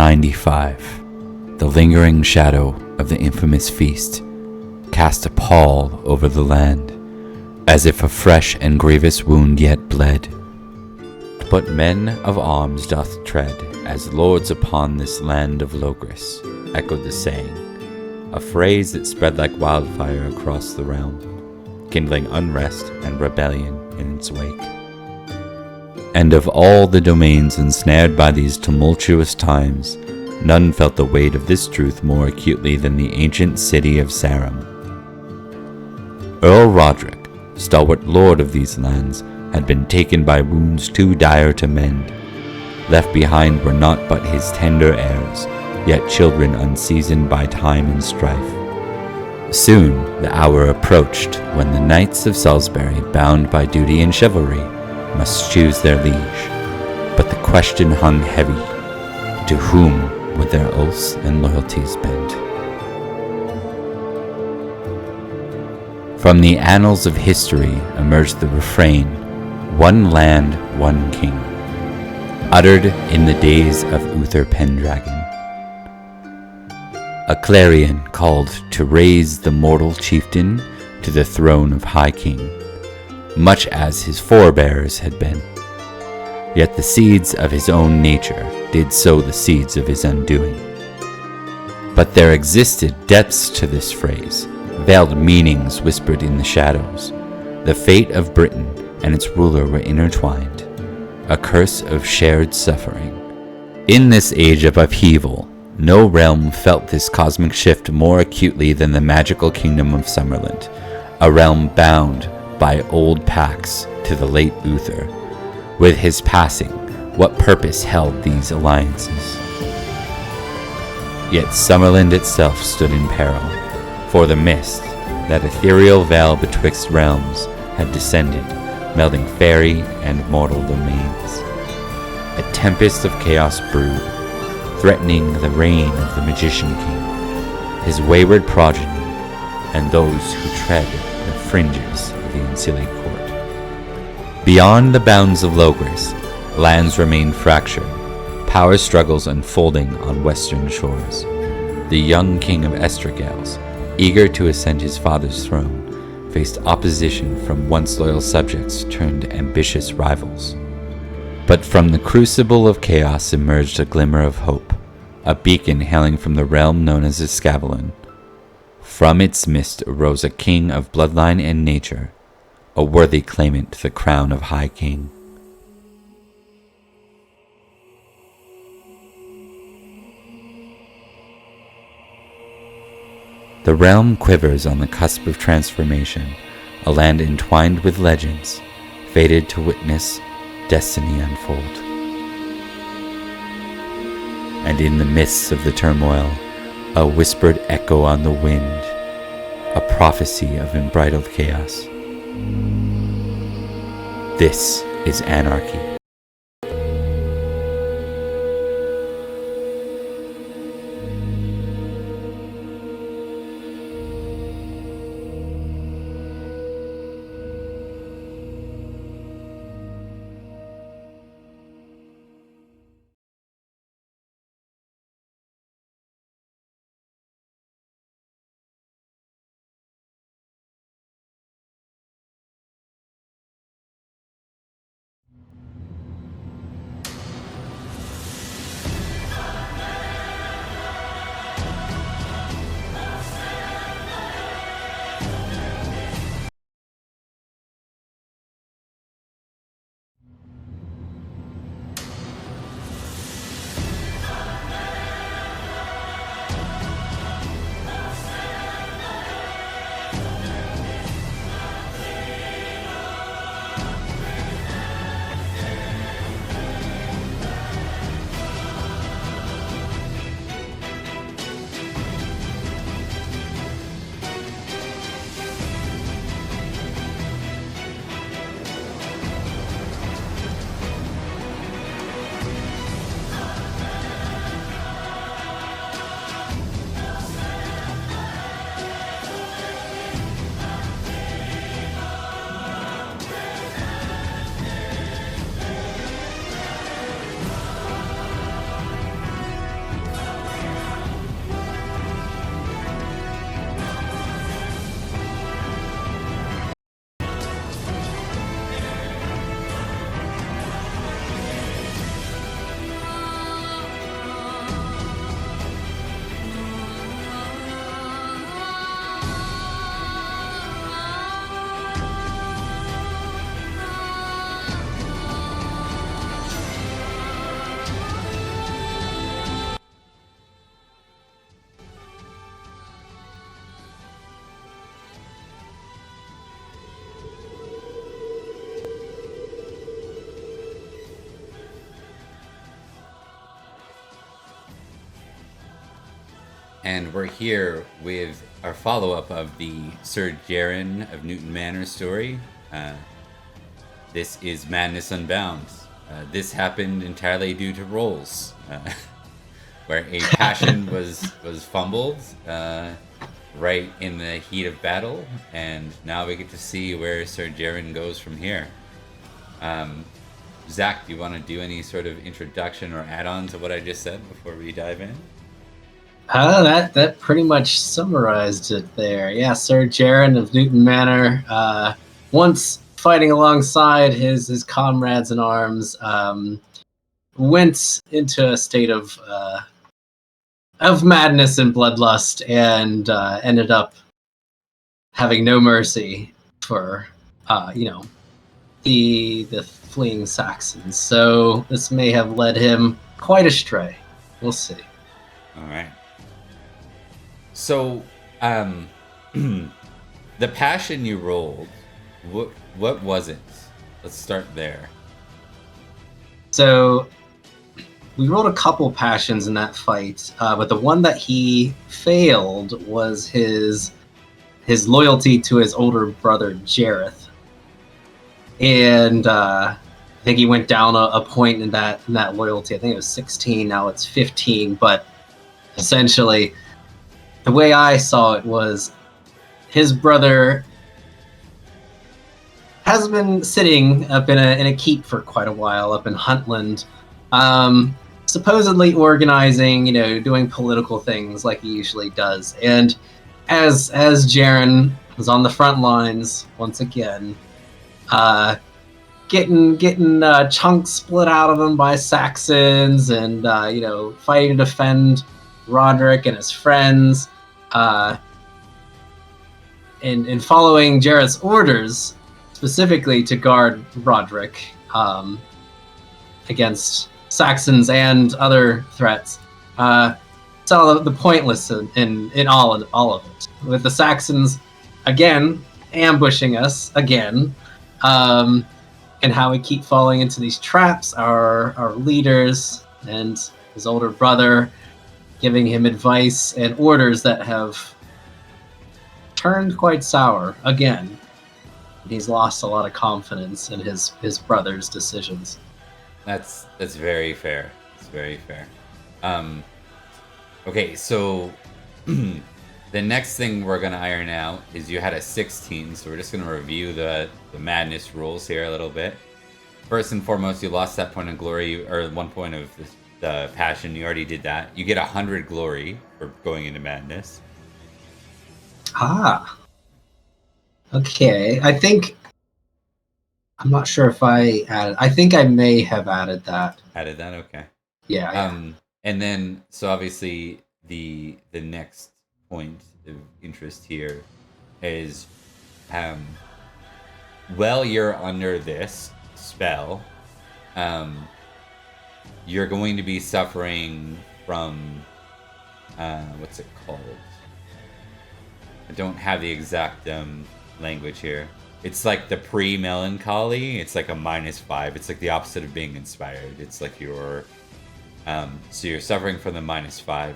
95. The lingering shadow of the infamous feast cast a pall over the land, as if a fresh and grievous wound yet bled. But men of arms doth tread as lords upon this land of Logris, echoed the saying, a phrase that spread like wildfire across the realm, kindling unrest and rebellion in its wake. And of all the domains ensnared by these tumultuous times, none felt the weight of this truth more acutely than the ancient city of Sarum. Earl Roderick, stalwart lord of these lands, had been taken by wounds too dire to mend. Left behind were naught but his tender heirs, yet children unseasoned by time and strife. Soon the hour approached when the knights of Salisbury, bound by duty and chivalry, must choose their liege. But the question hung heavy: to whom would their oaths and loyalties bend? From the annals of history emerged the refrain, "One land, one king," uttered in the days of Uther Pendragon. A clarion called to raise the mortal chieftain to the throne of High King, much as his forebears had been. Yet the seeds of his own nature did sow the seeds of his undoing. But there existed depths to this phrase, veiled meanings whispered in the shadows. The fate of Britain and its ruler were intertwined, a curse of shared suffering. In this age of upheaval, no realm felt this cosmic shift more acutely than the magical kingdom of Summerland, a realm bound by old pacts to the late Uther. With his passing, what purpose held these alliances? Yet Summerland itself stood in peril, for the mist, that ethereal veil betwixt realms, had descended, melding fairy and mortal domains. A tempest of chaos brewed, threatening the reign of the Magician King, his wayward progeny, and those who tread the fringes of the Ancili court. Beyond the bounds of Logris, lands remained fractured, power struggles unfolding on western shores. The young king of Estragales, eager to ascend his father's throne, faced opposition from once loyal subjects turned ambitious rivals. But from the crucible of chaos emerged a glimmer of hope, a beacon hailing from the realm known as Escavalon. From its mist arose a king of bloodline and nature, a worthy claimant to the crown of High King. The realm quivers on the cusp of transformation, a land entwined with legends, fated to witness destiny unfold. And in the midst of the turmoil, a whispered echo on the wind, a prophecy of unbridled chaos. This is anarchy. and we're here with our follow-up of the Sir Jaron of Newton Manor story. This is Madness Unbound. This happened entirely due to rolls, where a passion was fumbled right in the heat of battle, and now we get to see where Sir Jaron goes from here. Zach, do you want to do any sort of introduction or add-on to what I just said before we dive in? That pretty much summarized it there. Yeah, Sir Jaron of Newton Manor, once fighting alongside his comrades in arms, went into a state of madness and bloodlust, and ended up having no mercy for the fleeing Saxons. So this may have led him quite astray. We'll see. All right. So, the passion you rolled, what was it? Let's start there. So, we rolled a couple passions in that fight, but the one that he failed was his loyalty to his older brother Jareth, and I think he went down a point in that loyalty. I think it was 16. Now it's 15. But essentially, the way I saw it was his brother has been sitting up in a keep for quite a while up in Huntland, supposedly organizing, doing political things like he usually does. And as Jaron was on the front lines once again, getting chunks split out of him by Saxons, and fighting to defend Roderick and his friends, and following Jarrett's orders, specifically to guard Roderick against Saxons and other threats. Saw the pointless in all of it, with the Saxons again ambushing us again, and how we keep falling into these traps. Our leaders and his older brother giving him advice and orders that have turned quite sour again. He's lost a lot of confidence in his brother's decisions. That's very fair. It's very fair. Okay, so the next thing we're gonna iron out is you had a 16, so we're just gonna review the madness rules here a little bit. First and foremost, you lost that point of glory, or 1 point of the passion. You already did that. You get 100 glory for going into madness. Okay. I'm not sure if I added. I think I may have added that. Added that, okay. Yeah. And then, so obviously, the next point of interest here is, while you're under this spell, you're going to be suffering from, what's it called? I don't have the exact language here. It's like the pre-melancholy. It's like a -5. It's like the opposite of being inspired. It's like you're, so you're suffering from the -5,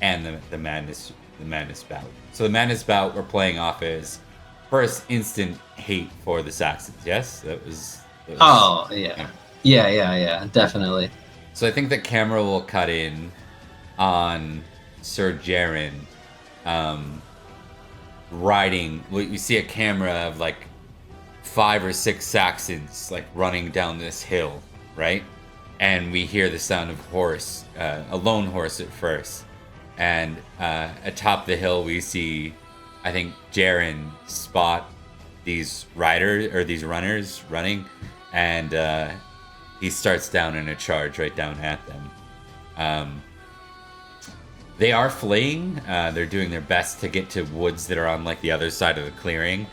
and the madness bout. So the madness bout we're playing off is first instant hate for the Saxons. Yes, that was. Oh yeah. Yeah, definitely. So I think the camera will cut in on Sir Jaron, riding. You see a camera of like 5 or 6 Saxons like running down this hill, right? And we hear the sound of horse, a lone horse at first, and atop the hill we see, I think, Jaron spot these runners running, and he starts down in a charge right down at them. They are fleeing. They're doing their best to get to woods that are on like the other side of the clearing.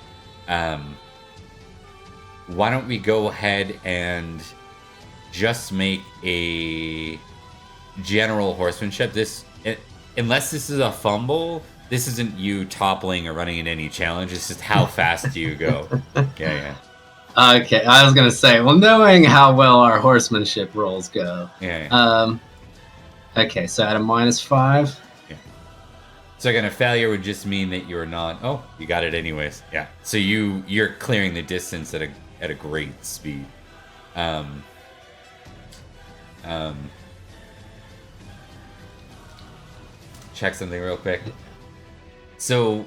Why don't we go ahead and just make a general horsemanship? Unless this is a fumble, this isn't you toppling or running in any challenge. It's just how fast do you go. Yeah. Okay, I was gonna say, well, knowing how well our horsemanship rolls go, yeah. Okay, so at a -5. Yeah. So again, a failure would just mean that you're not. Oh, you got it anyways. Yeah. So you're clearing the distance at a great speed. Um, um, check something real quick. So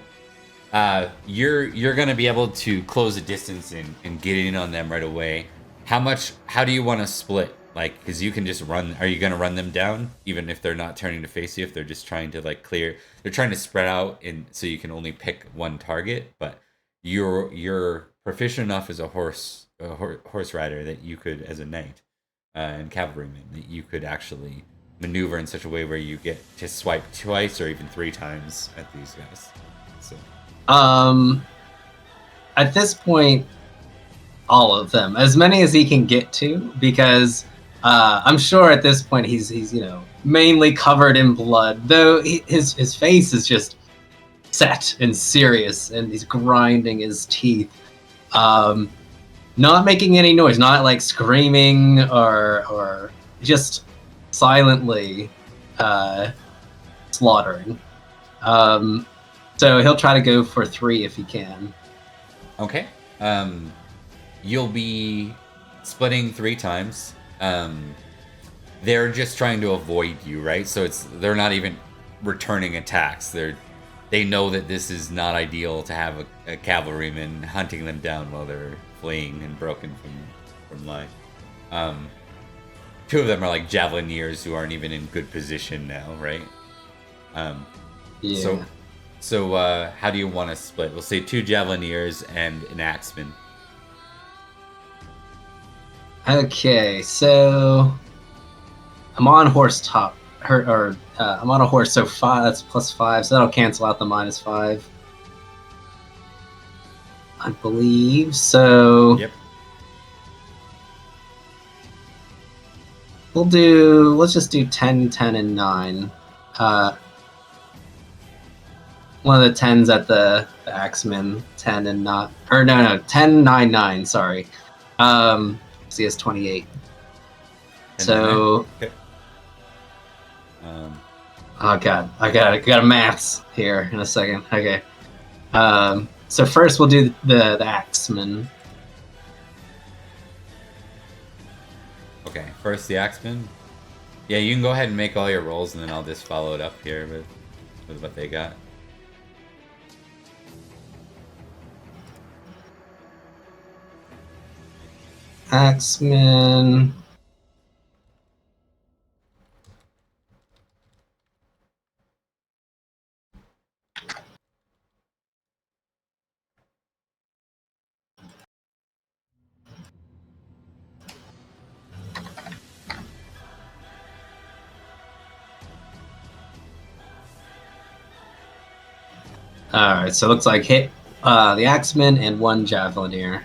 you're gonna be able to close the distance and get in on them right away. How do you want to split? Like, because you can just run. Are you gonna run them down, even if they're not turning to face you? If they're just trying to like clear, they're trying to spread out, and so you can only pick one target. But you're proficient enough as a horse rider that you could, as a knight and cavalryman, that you could actually maneuver in such a way where you get to swipe twice or even 3 times at these guys. So. At this point, all of them, as many as he can get to, because I'm sure at this point he's mainly covered in blood, though his face is just set and serious, and he's grinding his teeth, not making any noise, not like screaming or just silently slaughtering. So he'll try to go for 3 if he can. Okay. You'll be splitting 3 times. They're just trying to avoid you, right? So they're not even returning attacks. They know that this is not ideal to have a cavalryman hunting them down while they're fleeing and broken from life. 2 of them are like javelineers who aren't even in good position now, right? Yeah. So how do you want to split? We'll say 2 javelineers and an axeman. Okay, so I'm on horse top, I'm on a horse, so 5. That's +5, so that'll cancel out the -5, I believe. So Yep. let's just do 10, 10, and 9. One of the 10s at the axeman, 10 and not, or no, 10, 9, 9. Sorry. He has 28. So, okay. Oh god, I got a maths here in a second. Okay. So first we'll do the axeman. Okay, first the axeman. Yeah, you can go ahead and make all your rolls, and then I'll just follow it up here with what they got. Axeman. Alright, so it looks like hit the axeman and 1 javelineer.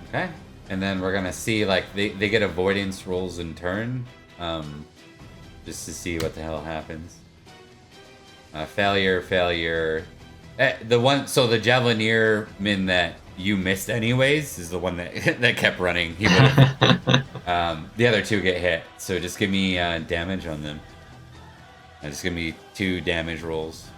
Okay, and then we're gonna see, like, they get avoidance rolls in turn, just to see what the hell happens. Failure. So the javelineer min that you missed anyways is the one that that kept running. He the other 2 get hit, so just give me damage on them. Just give me 2 damage rolls.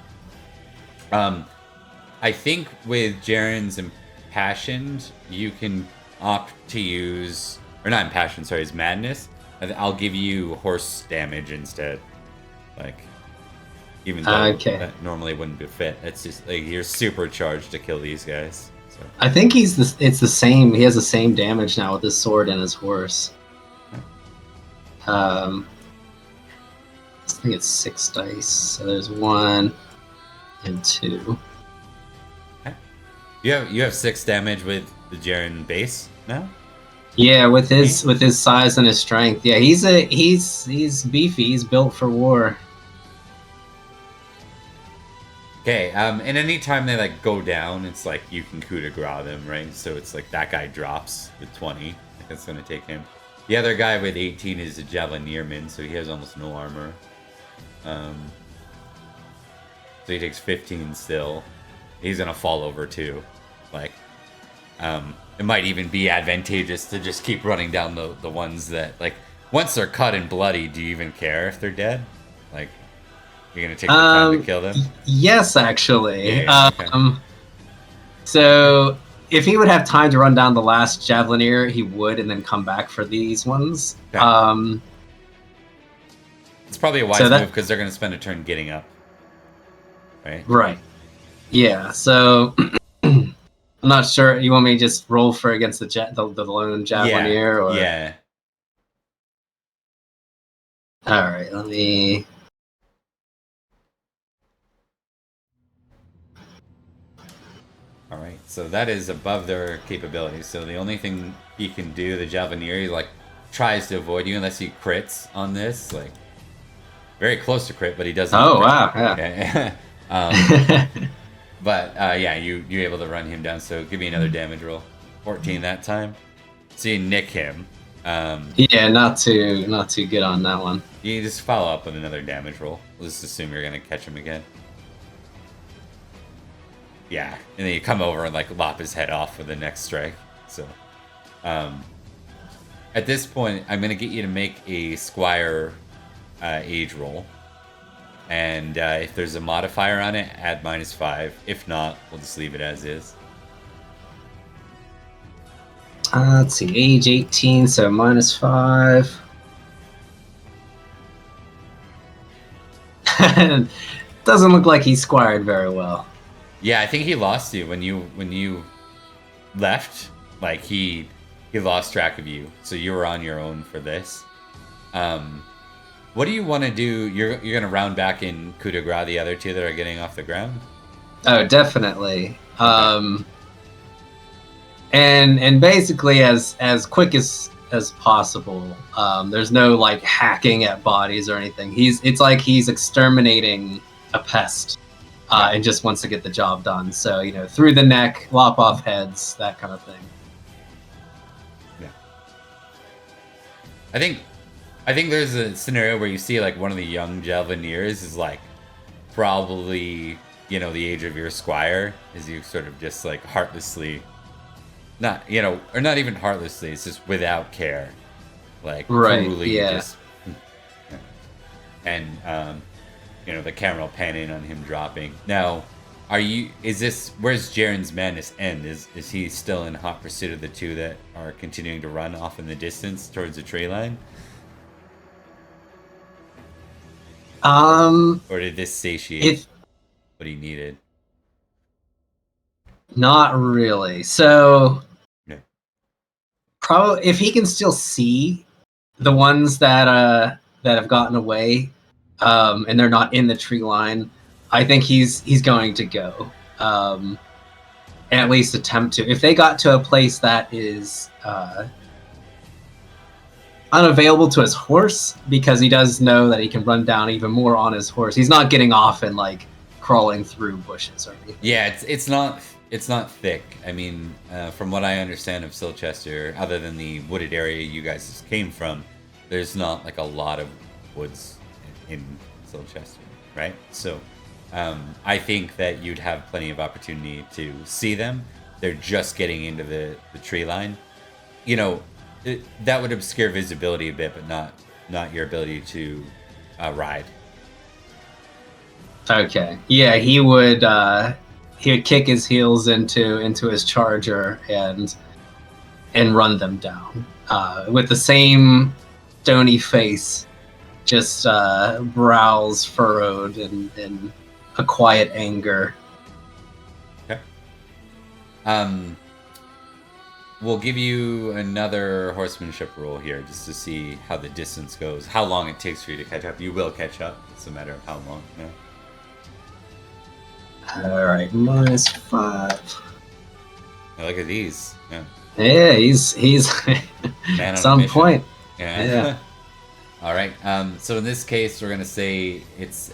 I think with Jaren's Impassioned, you can opt to use, or not Impassioned, sorry, his Madness. I'll give you horse damage instead. Like, even though that normally wouldn't be fit. It's just like you're supercharged to kill these guys. So. I think it's the same. He has the same damage now with his sword and his horse. I think it's 6 dice. So there's 1 and 2. Okay. You have 6 damage with the Jaren base now? Yeah, with his size and his strength. Yeah, he's beefy. He's built for war. Okay, and anytime they like go down, it's like you can coup de grace them, right? So it's like that guy drops with 20. That's gonna take him. The other guy with 18 is a Javelineerman, so he has almost no armor. So he takes 15 still. He's gonna fall over too. Like, it might even be advantageous to just keep running down the ones that, like, once they're cut and bloody, do you even care if they're dead? Like, you're gonna take the time to kill them? Yes, actually. Yeah, okay. So if he would have time to run down the last Javelineer, he would, and then come back for these ones. Okay. It's probably a wise so move because they're gonna spend a turn getting up. Right? Right. Yeah, so I'm not sure. You want me to just roll for against the lone Javelineer? Or... Yeah. All right, let me... All right, so that is above their capabilities. So the only thing he can do, the Javelineer, he like tries to avoid you unless he crits on this. Like very close to crit, but he doesn't. Oh, crit. wow, yeah. But yeah, you're able to run him down. So give me another damage roll. 14 that time. So you nick him. Yeah, not too good on that one. You just follow up with another damage roll. We'll just assume you're gonna catch him again. Yeah, and then you come over and like lop his head off with the next strike. So, at this point, I'm gonna get you to make a Squire age roll, and if there's a modifier on it, add -5. If not, we'll just leave it as is. Let's see, age 18, so -5. Doesn't look like he squired very well. Yeah, I think he lost you when you left. Like he lost track of you, so you were on your own for this. What do you want to do? You're gonna round back in coup de grace the other two that are getting off the ground. Oh, definitely. Okay. And basically as quick as possible. There's no like hacking at bodies or anything. It's like he's exterminating a pest. And just wants to get the job done. So, through the neck, lop off heads, that kind of thing. Yeah. I think there's a scenario where you see like one of the young Javelineers is like probably, the age of your Squire, as you sort of just like heartlessly, not, or not even heartlessly, it's just without care. Like cruelly just, and, the camera will pan in on him dropping. Now, where's Jaren's madness end? Is he still in hot pursuit of the two that are continuing to run off in the distance towards the tree line? Or did this satiate what he needed? Not really. So, probably if he can still see the ones that have gotten away, and they're not in the tree line, I think he's going to go, and at least attempt to. If they got to a place that is unavailable to his horse, because he does know that he can run down even more on his horse. He's not getting off and like crawling through bushes or anything. Yeah, it's not thick. I mean, from what I understand of Silchester, other than the wooded area you guys came from, there's not like a lot of woods in Silchester, right? So I think that you'd have plenty of opportunity to see them. They're just getting into the tree line. That would obscure visibility a bit, but not your ability to ride. Okay. Yeah, he would kick his heels into his charger and run them down with the same stony face, just brows furrowed in a quiet anger. Okay. We'll give you another horsemanship roll here just to see how the distance goes, how long it takes for you to catch up. You will catch up. It's a matter of how long. Yeah. All right, -5. Look at these. Yeah. Yeah, he's Man some point. Yeah. All right. So in this case, we're gonna say it's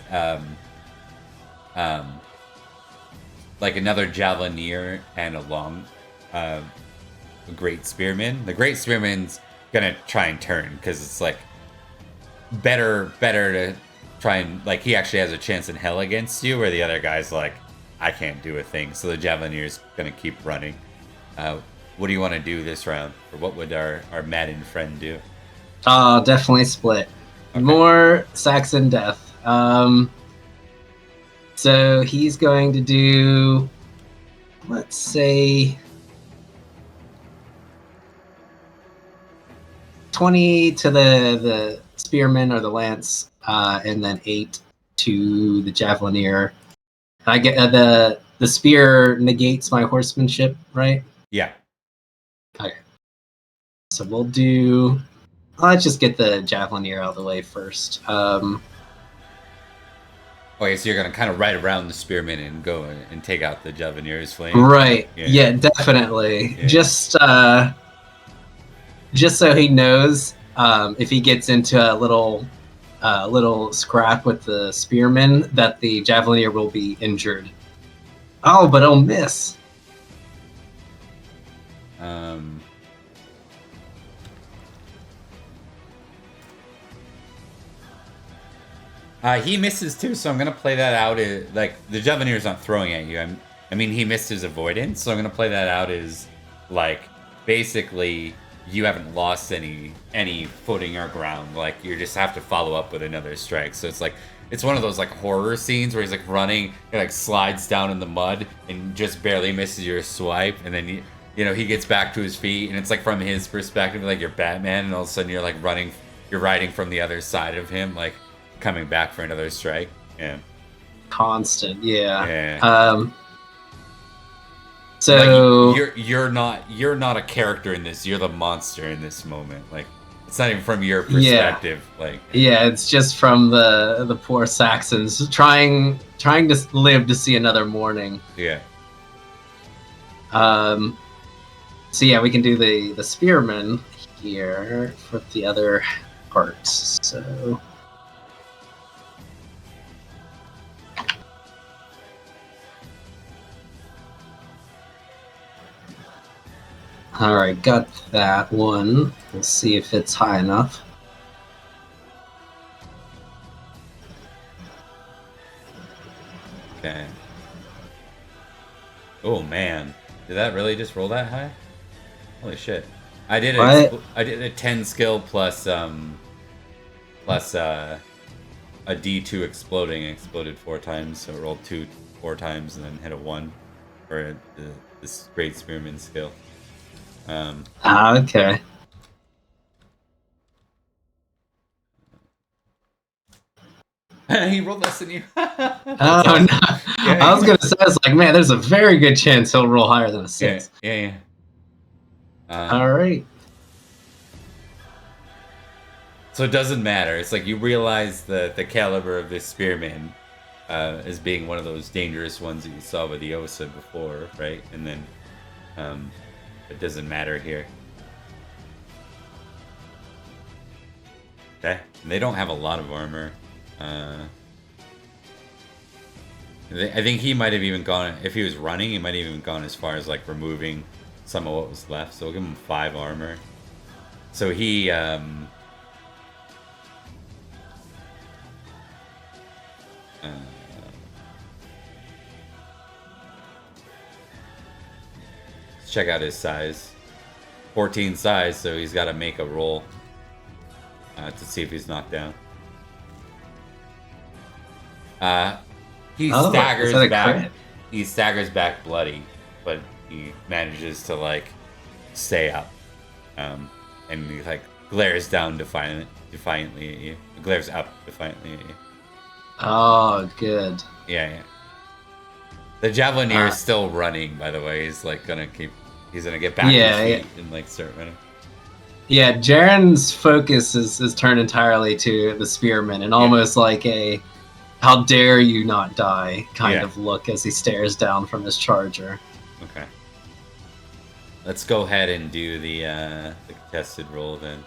like another Javelineer and a Great Spearman. The Great Spearman's gonna try and turn because it's like better to try and like he actually has a chance in hell against you, where the other guy's like, I can't do a thing. So the Javelineer's gonna keep running. What do you want to do this round, or what would our maddened friend do? Definitely split. Okay. More Saxon death. So he's going to do, let's say, 20 to the spearman or the lance, and then 8 to the javelineer. I get the spear negates my horsemanship, right? Yeah. Okay. So we'll do. Let's just get the javelineer out of the way first. Okay, so you're gonna kind of ride around the spearman and go and take out the Javanier's flame. Right. Yeah, definitely. Yeah. Just so he knows, if he gets into a little scrap with the spearman, that the javelineer will be injured. Oh, but he'll miss. He misses too, so I'm gonna play that out as like the Javanier's not throwing at you. I mean, he missed his avoidance, so I'm gonna play that out as like basically you haven't lost any footing or ground. Like you just have to follow up with another strike. So it's like it's one of those like horror scenes where he's like running, he like slides down in the mud and just barely misses your swipe, and then you know he gets back to his feet, and it's like from his perspective, like you're Batman, and all of a sudden you're like running, you're riding from the other side of him, like coming back for another strike. Yeah. Constant. Yeah. Yeah. So like you're not a character in this. You're the monster in this moment. Like it's not even from your perspective. Yeah. Like yeah, it's just from the poor Saxons trying to live to see another morning. Yeah. So yeah, we can do the spearman here for the other parts. So. Alright, got that one. Let's see if it's high enough. Okay. Oh man, did that really just roll that high? Holy shit! I did a 10 skill plus a D2 exploding. It exploded 4 times, so it rolled 2 4 times and then hit a 1 for this great spearman skill. Okay. He rolled less than you. Oh awesome. No! Yeah, I was gonna say, I was like, man, there's a very good chance he'll roll higher than a 6. Yeah. All right. So it doesn't matter. It's like you realize the caliber of this spearman as being one of those dangerous ones that you saw with the Osa before, right? And then it doesn't matter here. Okay. And they don't have a lot of armor. I think he might have even gone, if he was running, he might have even gone as far as like removing some of what was left. So we'll give him 5 armor. So he let's check out his size. 14 size, so he's got to make a roll to see if he's knocked down. He staggers back. Crit? He staggers back bloody, but he manages to like stay up, and he like glares down defiantly at you. Glares up defiantly at you. Oh, good. Yeah. The javelineer is still running. By the way, he's like gonna keep. He's gonna get back to his feet and like start running. Yeah, Jaren's focus is turned entirely to the spearman, and almost like a "how dare you not die" kind of look as he stares down from his charger. Okay. Let's go ahead and do the contested roll then.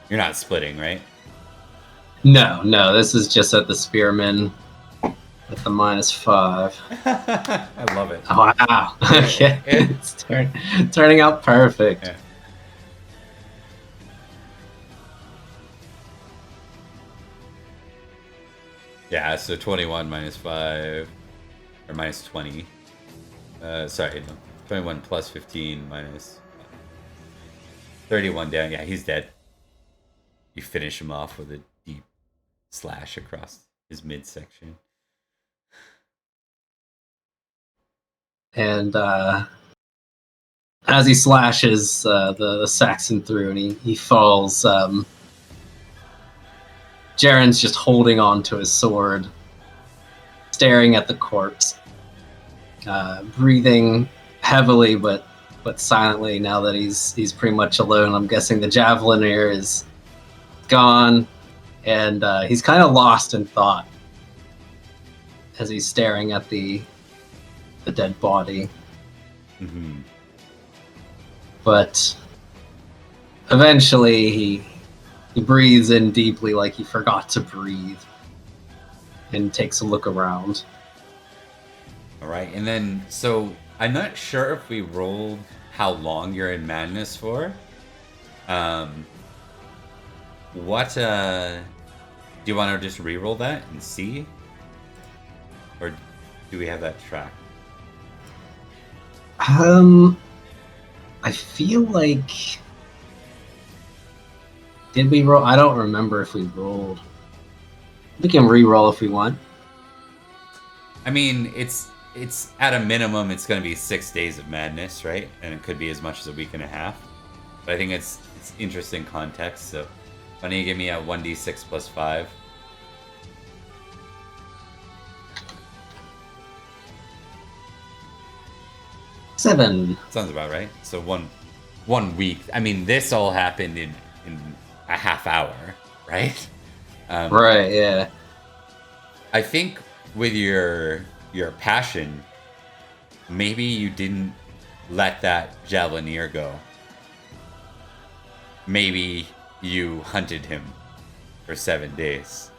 You're not splitting, right? No, this is just at the spearman with the -5. I love it. Oh, wow. Okay. It's turning out perfect. Yeah. Yeah, so 21 minus 5, or minus 20. Sorry, no. 21 plus 15 minus 31 down. Yeah, he's dead. You finish him off with a deep slash across his midsection. And as he slashes the Saxon through and he falls, Jaren's just holding on to his sword, staring at the corpse, breathing heavily but silently now that he's pretty much alone. I'm guessing the Javelineer is gone, and he's kind of lost in thought as he's staring at the dead body. Mm-hmm. But eventually he breathes in deeply like he forgot to breathe and takes a look around. All right, and then, so I'm not sure if we rolled how long you're in madness for. What, do you want to just re-roll that and see? Or do we have that track? I feel like... Did we roll? I don't remember if we rolled. We can re-roll if we want. I mean, it's at a minimum, it's going to be 6 days of madness, right? And it could be as much as a week and a half. But I think it's interesting context. So why don't you give me a 1d6 plus 5? Seven. Sounds about right. So one week. I mean, this all happened in a half hour, right? Right. Yeah. I think with your passion, maybe you didn't let that Javelineer go. Maybe you hunted him for 7 days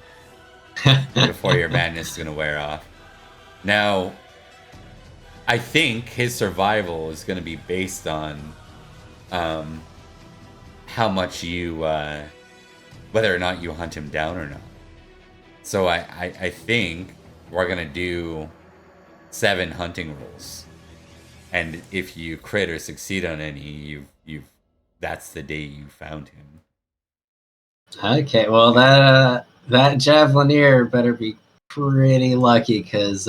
before your madness is gonna wear off. Now, I think his survival is gonna be based on how much you, whether or not you hunt him down or not. So I think we're gonna do 7 hunting rolls, and if you crit or succeed on any, you've that's the day you found him. Okay. Well, that Javelineer better be pretty lucky because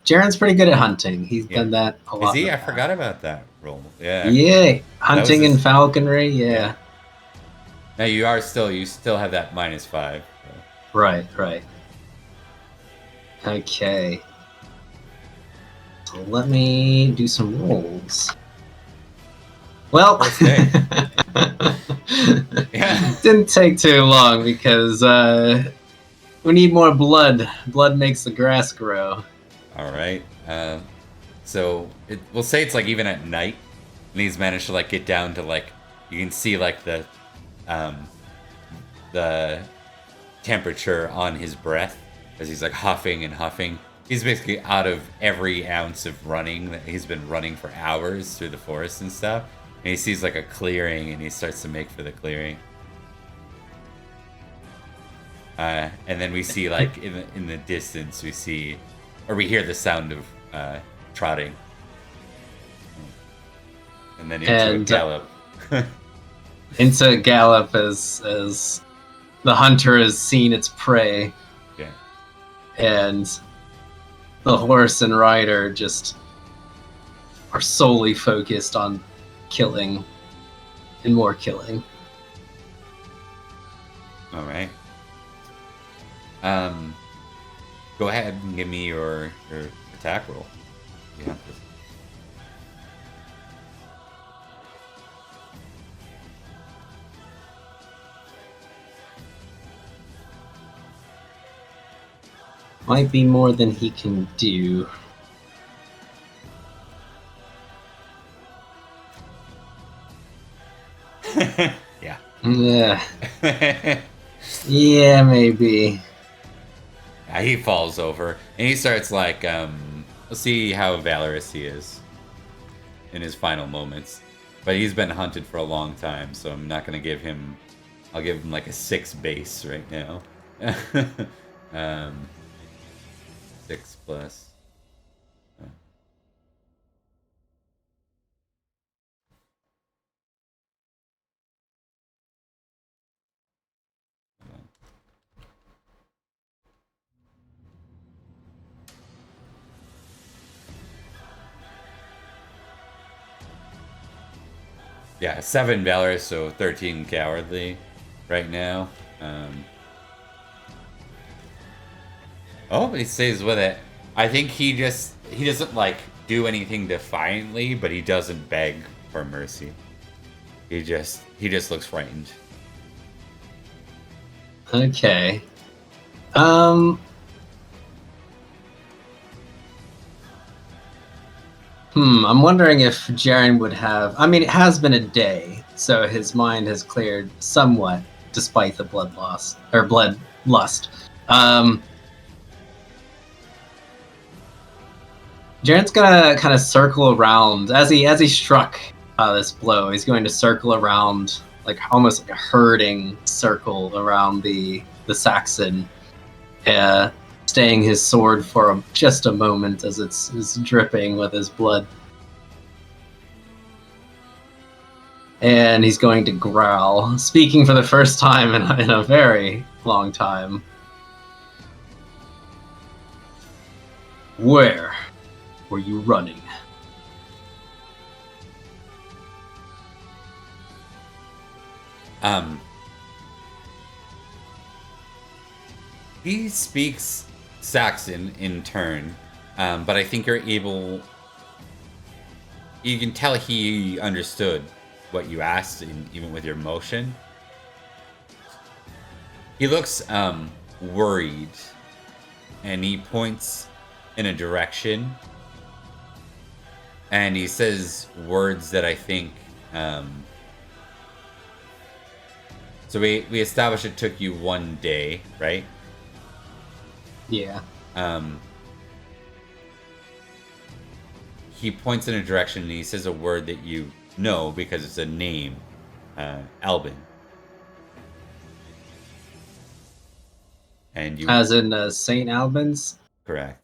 Jaren's pretty good at hunting. He's done that a lot. Is he? I forgot about that roll. Yeah. Yeah, hunting and falconry. Yeah. Now you still have that -5. So. Right. Okay. So let me do some rolls. Well, Yeah. Didn't take too long because we need more blood. Blood makes the grass grow. All right. So we'll say it's like even at night, and he's managed to like get down to like you can see like the temperature on his breath as he's like huffing and huffing. He's basically out of every ounce of running that he's been running for hours through the forest and stuff. And he sees like a clearing, and he starts to make for the clearing. And then we see like in the distance we hear the sound of trotting, and then into a gallop. Into a gallop as the hunter has seen its prey. Yeah. And the horse and rider just are solely focused on killing and more killing. All right. Go ahead and give me your attack roll. Yeah. Might be more than he can do. Yeah. Yeah. Yeah, maybe. He falls over and he starts like we'll see how valorous he is in his final moments. But he's been hunted for a long time, so I'm not gonna give him. I'll give him like a 6 base right now. 6 plus. Yeah, 7 valorous, so 13 cowardly right now. Oh, but he stays with it. I think he doesn't like do anything defiantly, but he doesn't beg for mercy. He just looks frightened. Okay. I'm wondering if Jaren would have. I mean, it has been a day, so his mind has cleared somewhat, despite the blood loss or blood lust. Jaren's gonna kind of circle around as he struck this blow. He's going to circle around, like almost like a herding circle around the Saxon, staying his sword for just a moment as it's dripping with his blood. And he's going to growl, speaking for the first time in a very long time. Where were you running? He speaks Saxon in turn, but I think you can tell he understood what you asked, even with your motion. He looks worried, and he points in a direction, and he says words that I think. So we established it took you 1 day, right? Yeah. He points in a direction and he says a word that you know because it's a name, Albin. And you, as in St. Albans. Correct.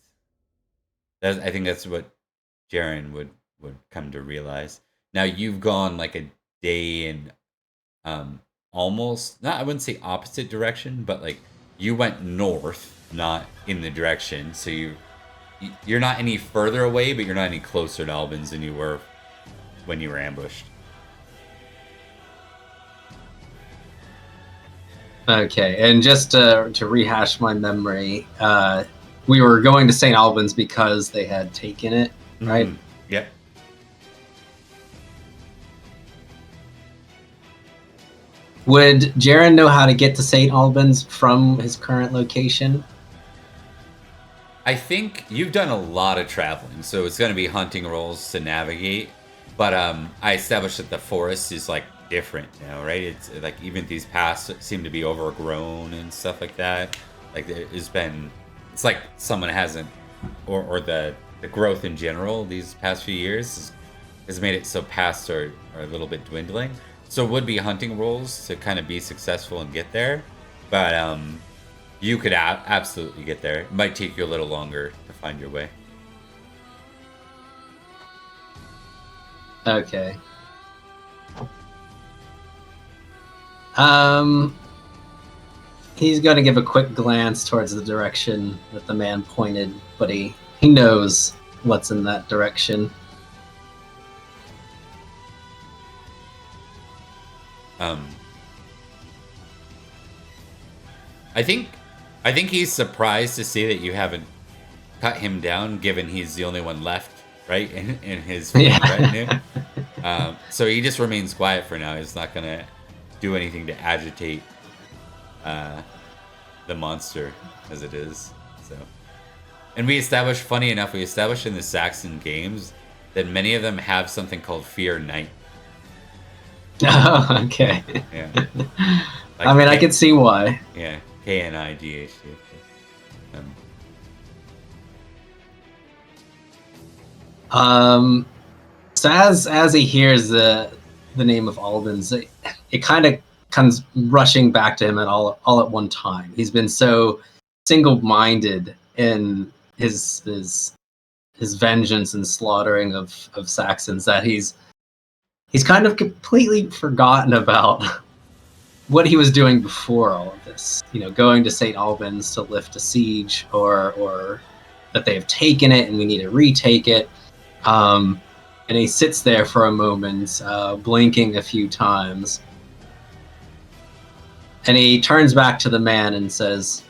I think that's what Jaren would come to realize. Now you've gone like a day in, almost, not, I wouldn't say opposite direction, but like you went north, not in the direction. So you're not any further away, but you're not any closer to Albans than you were when you were ambushed. Okay, and just to rehash my memory, we were going to St. Albans because they had taken it, right? Mm-hmm. Yep. Would Jaren know how to get to St. Albans from his current location? I think you've done a lot of traveling, so it's going to be hunting rolls to navigate. But I established that the forest is like different now, right? It's like even these paths seem to be overgrown and stuff like that. Like there's been, it's like someone hasn't, or the growth in general these past few years has made it so paths are a little bit dwindling. So it would be hunting rolls to kind of be successful and get there, but you could absolutely get there. It might take you a little longer to find your way. Okay. He's going to give a quick glance towards the direction that the man pointed, but he knows what's in that direction. I think he's surprised to see that you haven't cut him down, given he's the only one left, right, in his retinue. So he just remains quiet for now. He's not gonna do anything to agitate the monster as it is. So, and funny enough, we established in the Saxon games that many of them have something called Fear Night. Oh, okay. Yeah. Like I mean, I can see why. Yeah, KNIGH. So as he hears the name of Albans, it kind of comes rushing back to him all at one time. He's been so single-minded in his vengeance and slaughtering of Saxons that he's kind of completely forgotten about what he was doing before all of this. Going to St. Albans to lift a siege, or that they have taken it and we need to retake it. And he sits there for a moment, blinking a few times. And he turns back to the man and says,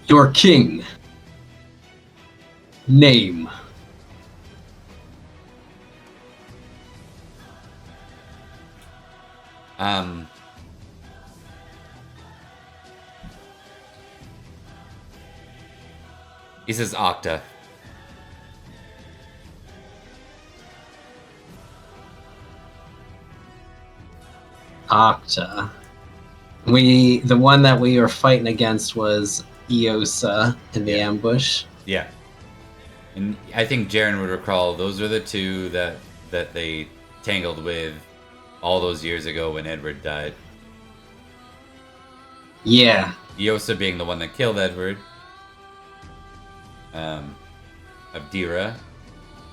"Your king. Name." He says Octa. Octa. The one that we were fighting against was Eosa in the ambush. Yeah. And I think Jaren would recall those are the two that they tangled with all those years ago when Edward died. Yeah. Eosa being the one that killed Edward. Abdera.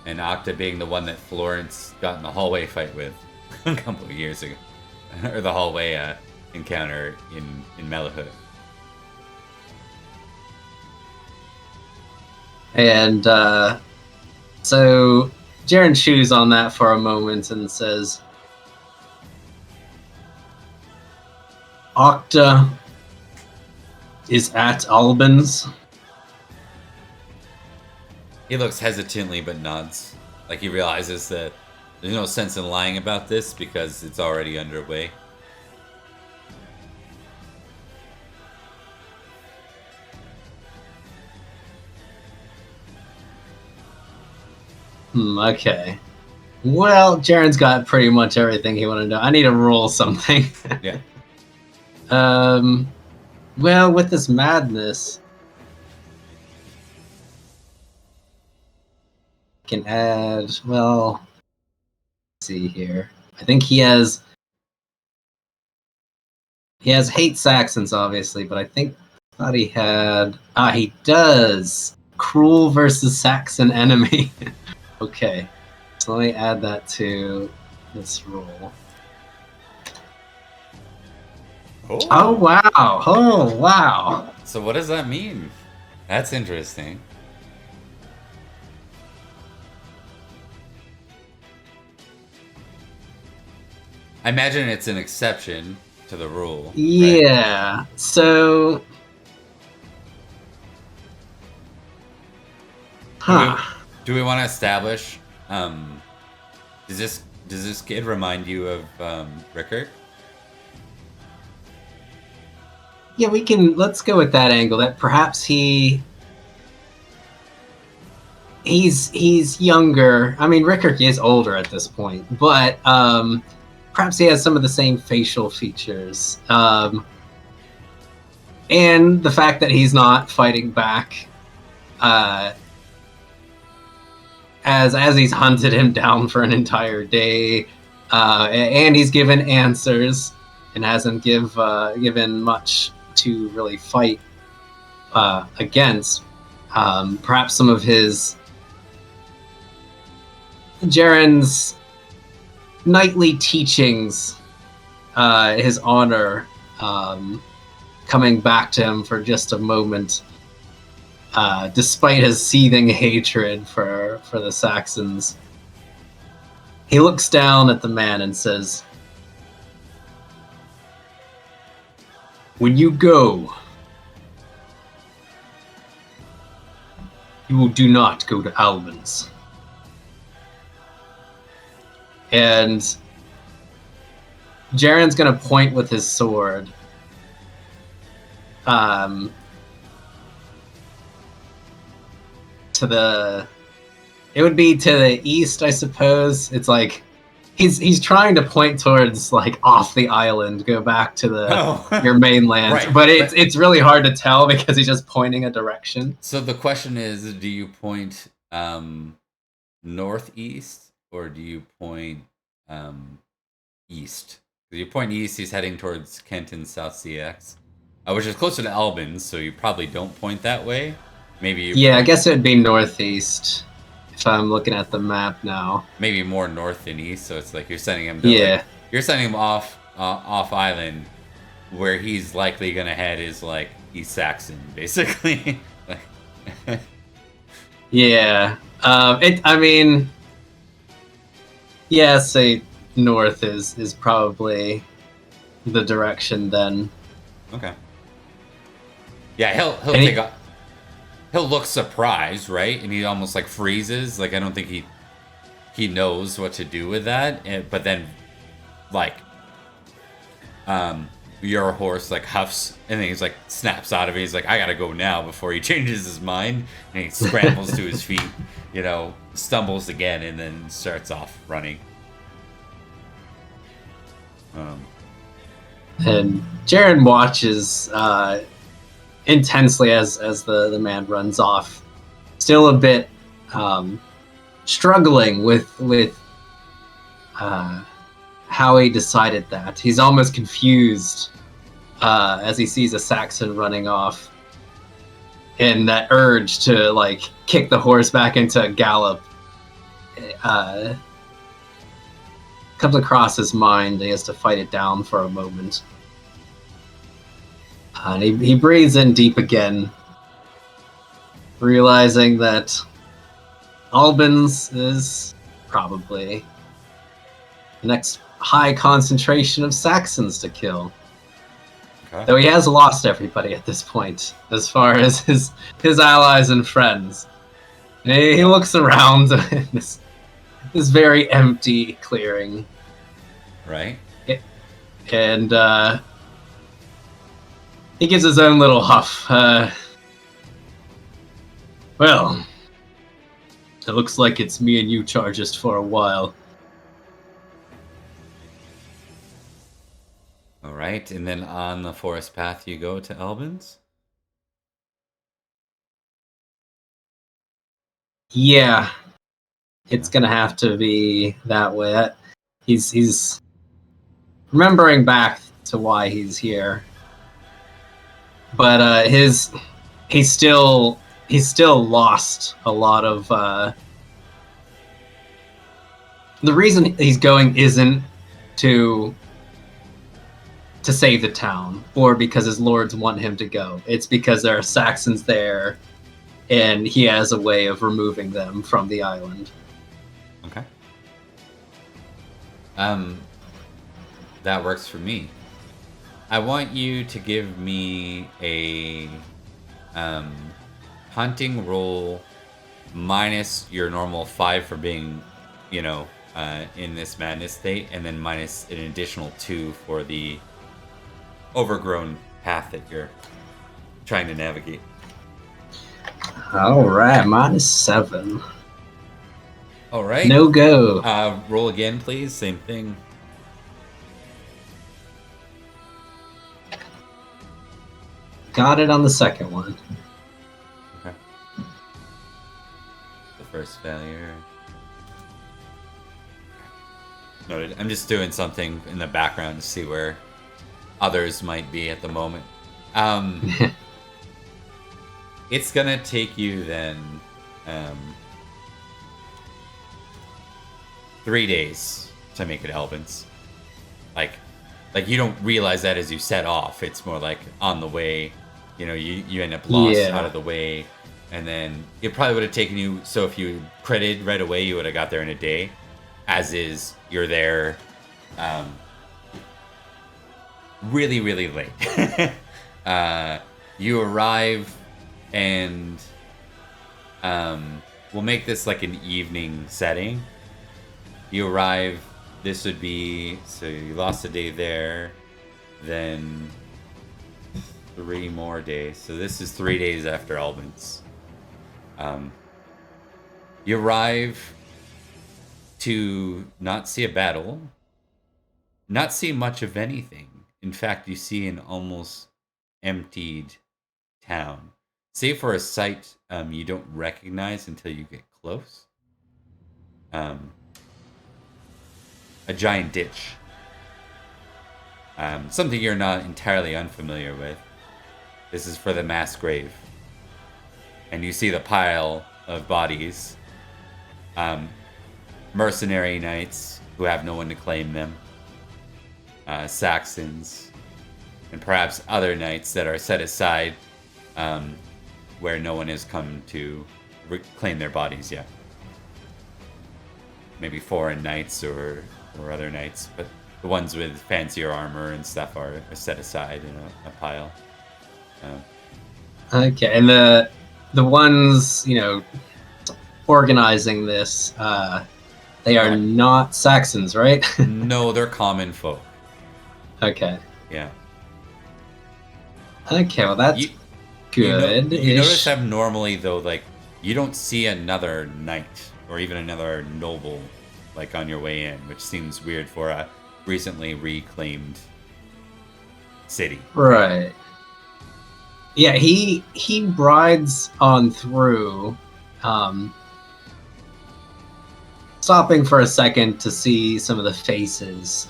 And Octa being the one that Florence got in the hallway fight with a couple of years ago. Or the hallway encounter in Malahut. And so Jaren chews on that for a moment and says, "Octa is at Albans." He looks hesitantly but nods. Like he realizes that there's no sense in lying about this because it's already underway. Okay. Well, Jaren's got pretty much everything he wanted to know. I need to roll something. Yeah. Well, with this madness, I can add, well, let's see here. I think he has hate Saxons, obviously, but I thought he had, he does. Cruel versus Saxon enemy. Okay. So let me add that to this roll. Oh, wow. Oh, wow. So what does that mean? That's interesting. I imagine it's an exception to the rule. Yeah. Right? So... Do we want to establish, does this kid remind you of Rickard? Yeah, let's go with that angle, that perhaps he's younger. I mean, Rickard is older at this point, but perhaps he has some of the same facial features. And the fact that he's not fighting back as he's hunted him down for an entire day, and he's given answers and hasn't given much to really fight against. Perhaps some of Jaren's knightly teachings, his honor, coming back to him for just a moment, despite his seething hatred for the Saxons. He looks down at the man and says, "When you go, you do not go to Albans." And Jaren's gonna point with his sword. It would be to the east, I suppose. It's like he's trying to point towards like off the island, go back to your mainland. Right. But it's really hard to tell because he's just pointing a direction. So the question is, do you point northeast or do you point east? You point east, he's heading towards Kenton South CX, which is closer to Albans, so you probably don't point that way. Maybe you Yeah, I point guess it would be northeast if I'm looking at the map now. maybe more north than east, so it's like you're sending him to Yeah. you're sending him off island, where he's likely gonna head is like East Saxon, basically. Yeah. I mean, yeah, say north is probably the direction then. Okay. Yeah, he'll And take a he'll look surprised, right? And he almost like freezes. Like I don't think he knows what to do with that. But then, like, your horse like huffs and then he's like snaps out of it. He's like, I gotta go now before he changes his mind. And he scrambles to his feet, stumbles again, and then starts off running. And Jaren watches intensely as the man runs off, still a bit struggling with how he decided that. He's almost confused as he sees a Saxon running off, and that urge to like kick the horse back into a gallop comes across his mind. He has to fight it down for a moment. And he breathes in deep again, realizing that Albans is probably the next high concentration of Saxons to kill. Okay. Though he has lost everybody at this point, as far as his allies and friends. He looks around this very empty clearing. Right. And he gives his own little huff. Well, it looks like it's me and you, Chargist, for a while. All right, and then on the forest path you go to Albans. Yeah, it's gonna have to be that way. He's remembering back to why he's here, but he's still lost a lot of. The reason he's going isn't to save the town or because his lords want him to go. It's because there are Saxons there, and he has a way of removing them from the island. Okay. That works for me. I want you to give me a hunting roll minus your normal 5 for being, in this madness state, and then minus an additional 2 for the overgrown path that you're trying to navigate. All right, -7. All right. No go. Roll again, please. Same thing. Got it on the second one. Okay. The first failure. Noted. I'm just doing something in the background to see where others might be at the moment. It's gonna take you then 3 days to make it Albans. Like you don't realize that as you set off. It's more like on the way, you end up lost out of the way, and then it probably would have taken you. So if you critted right away, you would have got there in a day. As is, you're there really, really late. You arrive, and we'll make this like an evening setting. You arrive, this would be, so you lost a day there, then 3 more days. So this is 3 days after Albans. You arrive to not see a battle, not see much of anything. In fact, you see an almost emptied town, save for a sight you don't recognize until you get close. A giant ditch Something you're not entirely unfamiliar with. This is for the mass grave. And you see the pile of bodies. Mercenary knights who have no one to claim them. Saxons. And perhaps other knights that are set aside where no one has come to reclaim their bodies yet. Maybe foreign knights or other knights, but the ones with fancier armor and stuff are set aside in a pile. Okay, and the ones, organizing this, they are not Saxons, right? No, they're common folk. Okay. Yeah. Okay, well that's good. You notice how normally though, like, you don't see another knight or even another noble like on your way in, which seems weird for a recently reclaimed city. Right. Yeah, he rides on through, stopping for a second to see some of the faces.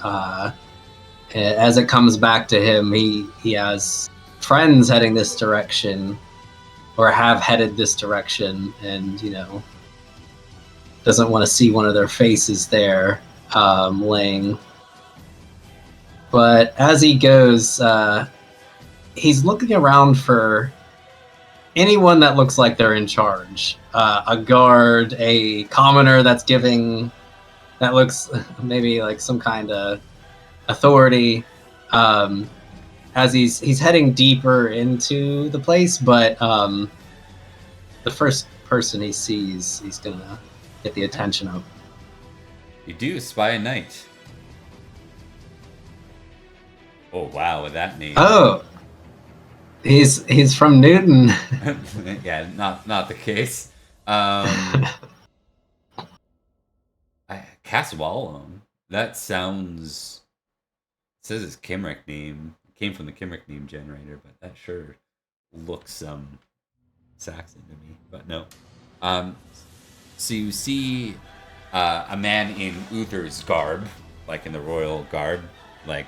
As it comes back to him, he has friends heading this direction, or have headed this direction, and doesn't want to see one of their faces there laying. But as he goes, he's looking around for anyone that looks like they're in charge. A guard, a commoner that looks maybe like some kind of authority. As he's heading deeper into the place, but the first person he sees, he's gonna get the attention of. You do spy a knight. Oh wow, with that name. Oh, he's from Newton. Yeah, not the case. Caswallum. That sounds. It says his Kimric name. It came from the Kimric name generator, but that sure looks Saxon to me. But no. So you see a man in Uther's garb, like in the royal garb, like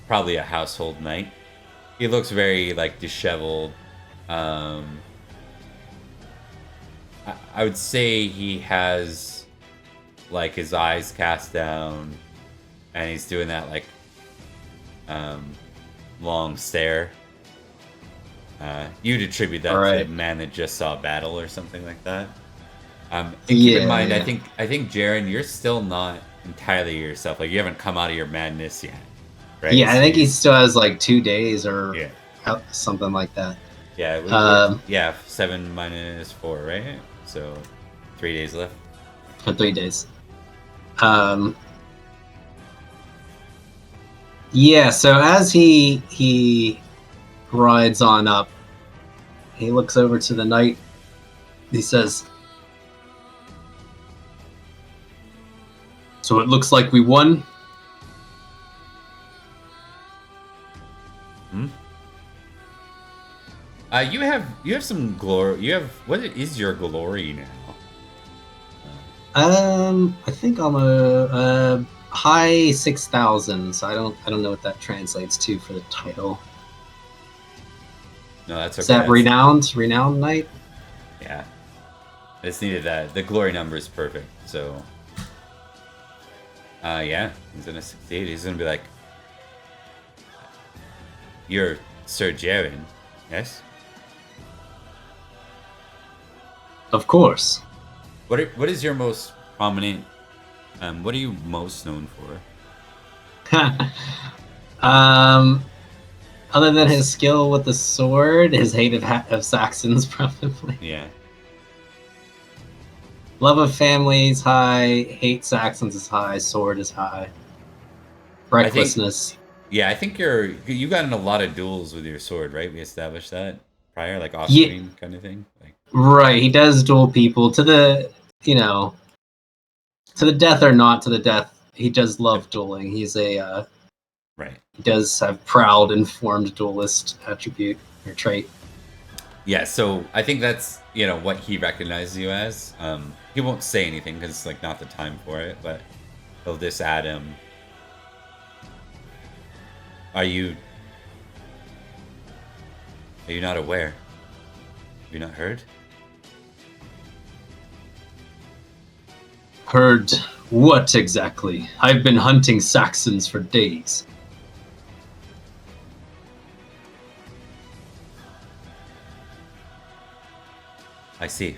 probably a household knight. He looks very like disheveled. I would say he has like his eyes cast down, and he's doing that like long stare. You'd attribute that to a man that just saw battle or something like that. And keep in mind, I think Jaren, you're still not entirely yourself. Like you haven't come out of your madness yet, right? Yeah, I think he still has like 2 days or something like that. Yeah, 7 minus 4, right? So 3 days left. 3 days. Yeah. So as he rides on up, he looks over to the knight. He says, "So it looks like we won." You have some glory. What is your glory now? I think I'm a high 6,000. So I don't know what that translates to for the title. No, that's okay. Is that renowned knight? Yeah, I just needed that. The glory number is perfect. So, yeah, he's gonna succeed. He's gonna be like, "You're Sir Jaren, yes?" Of course. What is your most prominent? What are you most known for? Other than his skill with the sword, his hate of Saxons, probably. Yeah. Love of family is high. Hate Saxons is high. Sword is high. Recklessness. I think you got in a lot of duels with your sword, right? We established that prior, like off screen kind of thing. Like. Right, he does duel people to the to the death or not to the death. He does love dueling. He's a right. He does have proud, informed duelist attribute or trait. Yeah, so I think that's what he recognizes you as. He won't say anything because it's like not the time for it, but he'll just add Are you not aware? Have you not heard? Heard what exactly? I've been hunting Saxons for days. I see.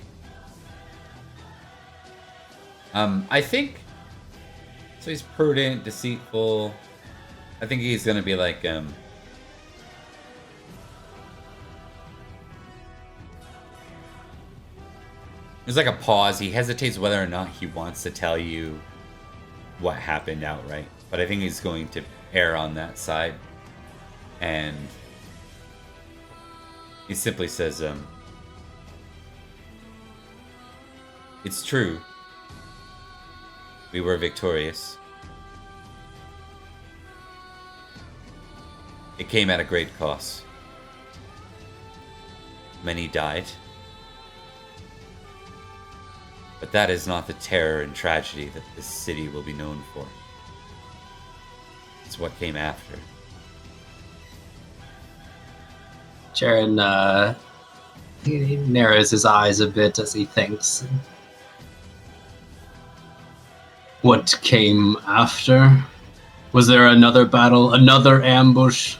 I think so. He's prudent, deceitful. I think he's gonna be like, There's like a pause. He hesitates whether or not he wants to tell you what happened outright, but I think he's going to err on that side, and he simply says, "It's true. We were victorious. It came at a great cost. Many died. But that is not the terror and tragedy that this city will be known for. It's what came after." Jaren he narrows his eyes a bit as he thinks. What came after? Was there another battle, another ambush?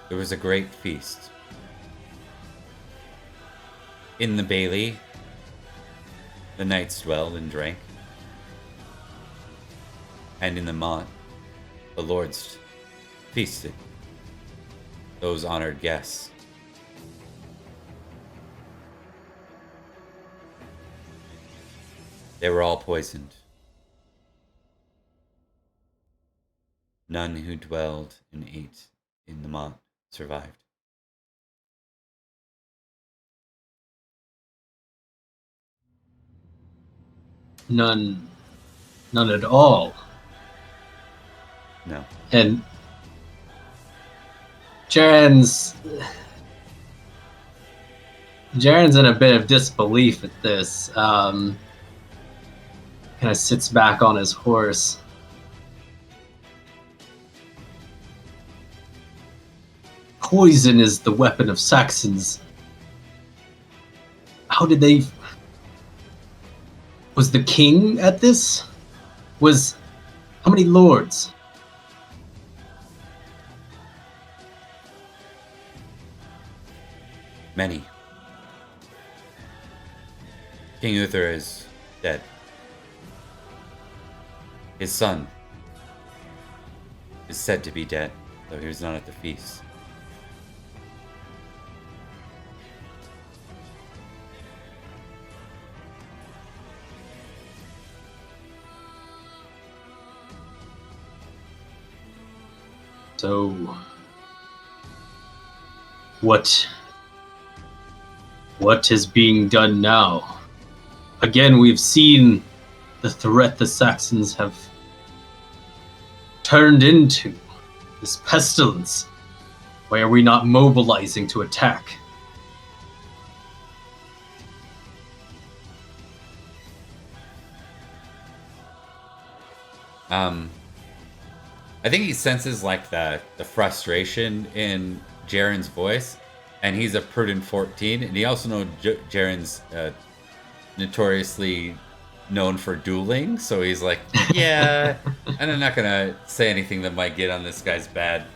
There was a great feast. In the bailey, the knights dwelled and drank. And in the motte, the lords feasted. Those honored guests. They were all poisoned. None who dwelled and ate in the motte survived. None at all. No. And Jaren's in a bit of disbelief at this. Kind of sits back on his horse. Poison is the weapon of Saxons. How did they... Was the king at this? How many lords? Many. King Uther is dead. His son is said to be dead, though he was not at the feast. So, what is being done now? Again, we've seen the threat the Saxons have turned into, this pestilence. Why are we not mobilizing to attack? I think he senses like the frustration in Jaren's voice, and he's a prudent 14, and he also knows Jaren's notoriously known for dueling, so he's like, yeah, and I'm not gonna say anything that might get on this guy's bad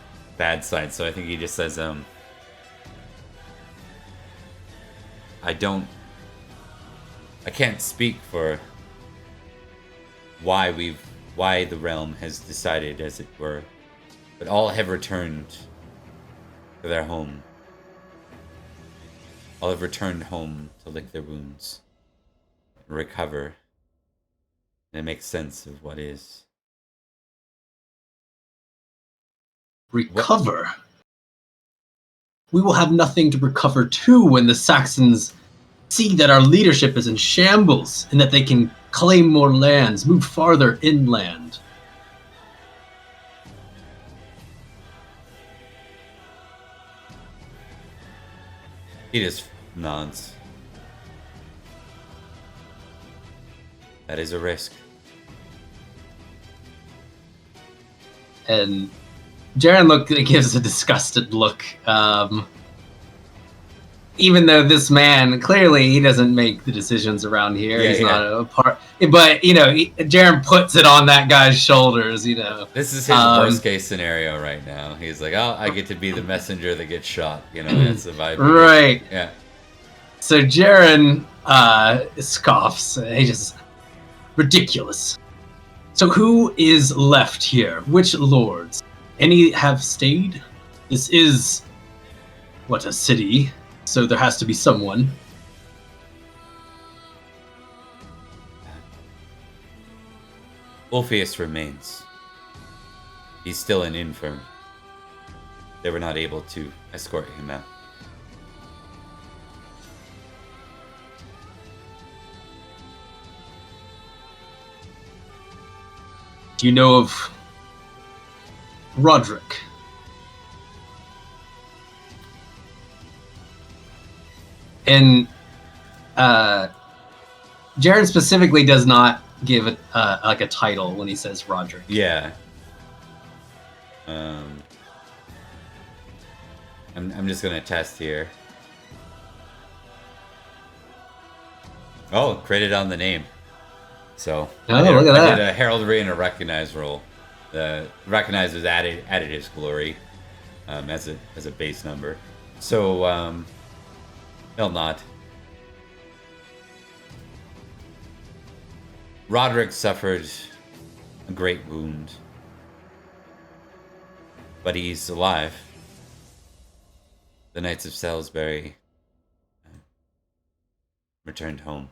side. So I think he just says, I can't speak for why the realm has decided, as it were, but all have returned to their home. All have returned home to lick their wounds, and recover, and make sense of what is. Recover? What? We will have nothing to recover to when the Saxons see that our leadership is in shambles and that they can claim more lands, move farther inland. He just nods. That is a risk. And Jaren gives a disgusted look. Even though this man, clearly he doesn't make the decisions around here. Yeah, He's yeah. not a part. But, Jaren puts it on that guy's shoulders, This is his worst case scenario right now. He's like, oh, I get to be the messenger that gets shot. That's the vibe. Right. Yeah. So Jaren scoffs. He just, ridiculous. So who is left here? Which lords? Any have stayed? This is, a city. So there has to be someone. Ulfius remains. He's still an infirm. They were not able to escort him out. Do you know of Roderick? And Jaren specifically does not give it like a title when he says Roderick. Yeah. I'm just gonna test here. Oh, credit on the name. So look at that. I did a heraldry and a recognize roll. The recognize was added his glory as a base number. So he'll not. Roderick suffered a great wound, but he's alive. The Knights of Salisbury returned home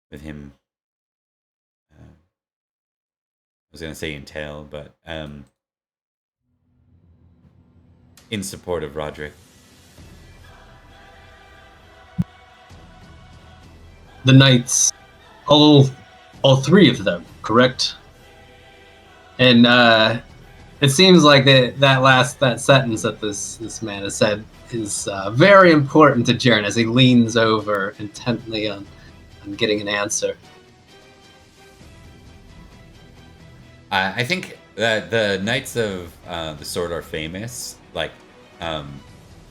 with him. I was going to say in tail, but in support of Roderick. The knights, all three of them, correct? And it seems like that sentence that this man has said is very important to Jaren as he leans over intently on getting an answer. I think that the Knights of the Sword are famous,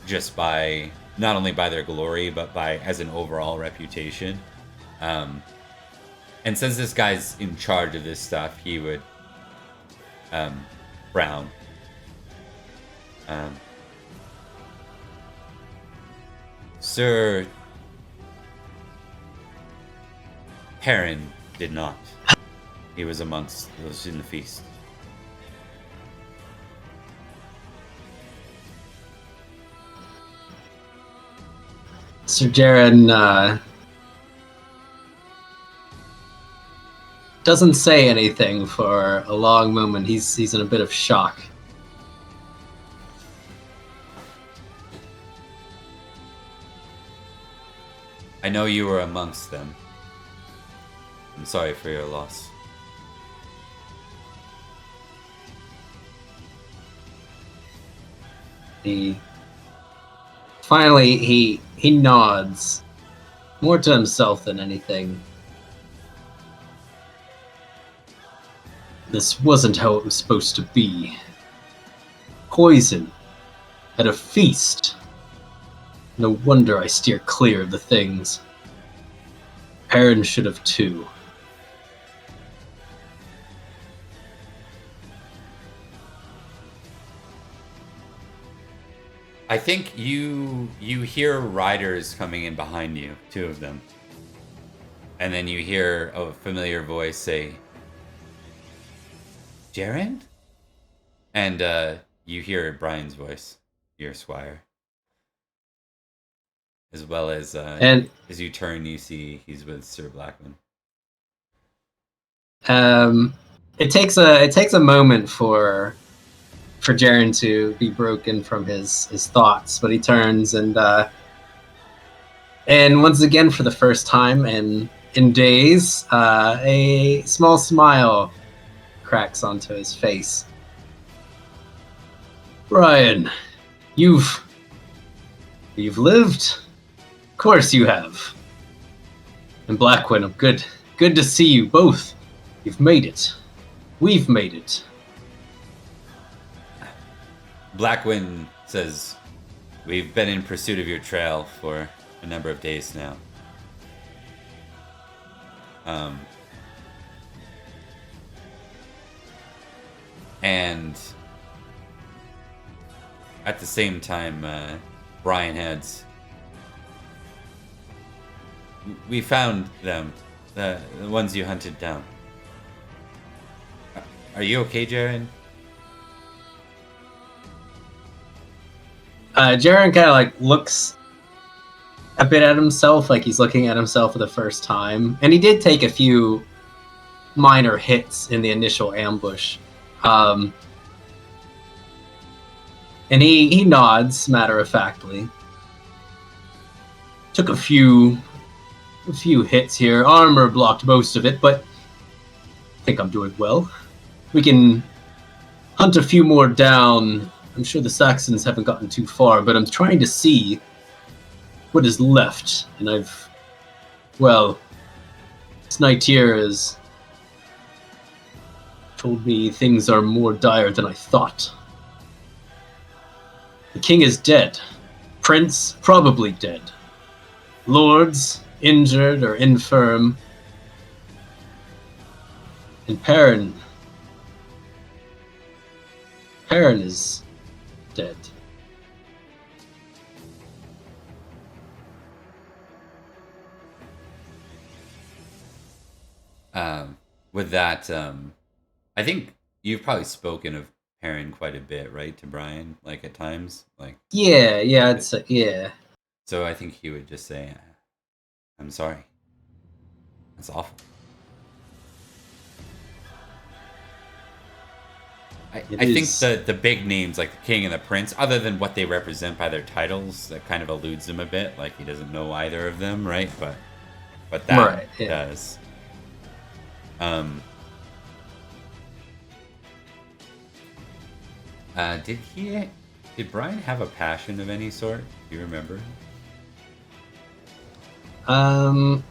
just by not only by their glory, but by as an overall reputation. And since this guy's in charge of this stuff, he would frown. Sir Perrin did not. He was amongst those in the feast. Sir Jaren doesn't say anything for a long moment. He's in a bit of shock. I know you were amongst them. I'm sorry for your loss. Finally he nods, more to himself than anything. This wasn't how it was supposed to be. Poison at a feast. No wonder I steer clear of the things. Perrin should have too. I think you hear riders coming in behind you, 2 of them. And then you hear a familiar voice say, Jaren? And you hear Brian's voice, your squire. As well as and as you turn, you see he's with Sir Blackman. It takes a moment for Jaren to be broken from his thoughts, but he turns and once again for the first time in days, a small smile cracks onto his face. Brian, you've lived? Of course you have. And Blackwin, good to see you both. You've made it. We've made it. Blackwind says, "We've been in pursuit of your trail for a number of days now. And at the same time, Brian heads. We found them, the ones you hunted down. Are you okay, Jaren?" Jaren kind of like looks a bit at himself, like he's looking at himself for the first time. And he did take a few minor hits in the initial ambush. And he nods matter-of-factly. Took a few hits here. Armor blocked most of it, but I think I'm doing well. We can hunt a few more down. I'm sure the Saxons haven't gotten too far, but I'm trying to see what is left. And this knight here has told me things are more dire than I thought. The king is dead. Prince, probably dead. Lords, injured or infirm. And Perrin is dead. With that, I think you've probably spoken of Perrin quite a bit, right, to Brian, like at times, like. Yeah, yeah. So I think he would just say, "I'm sorry. That's awful." I think the big names like the king and the prince, other than what they represent by their titles, that kind of eludes him a bit. Like he doesn't know either of them, right? But that right, yeah. does. Did Brian have a passion of any sort? Do you remember? Other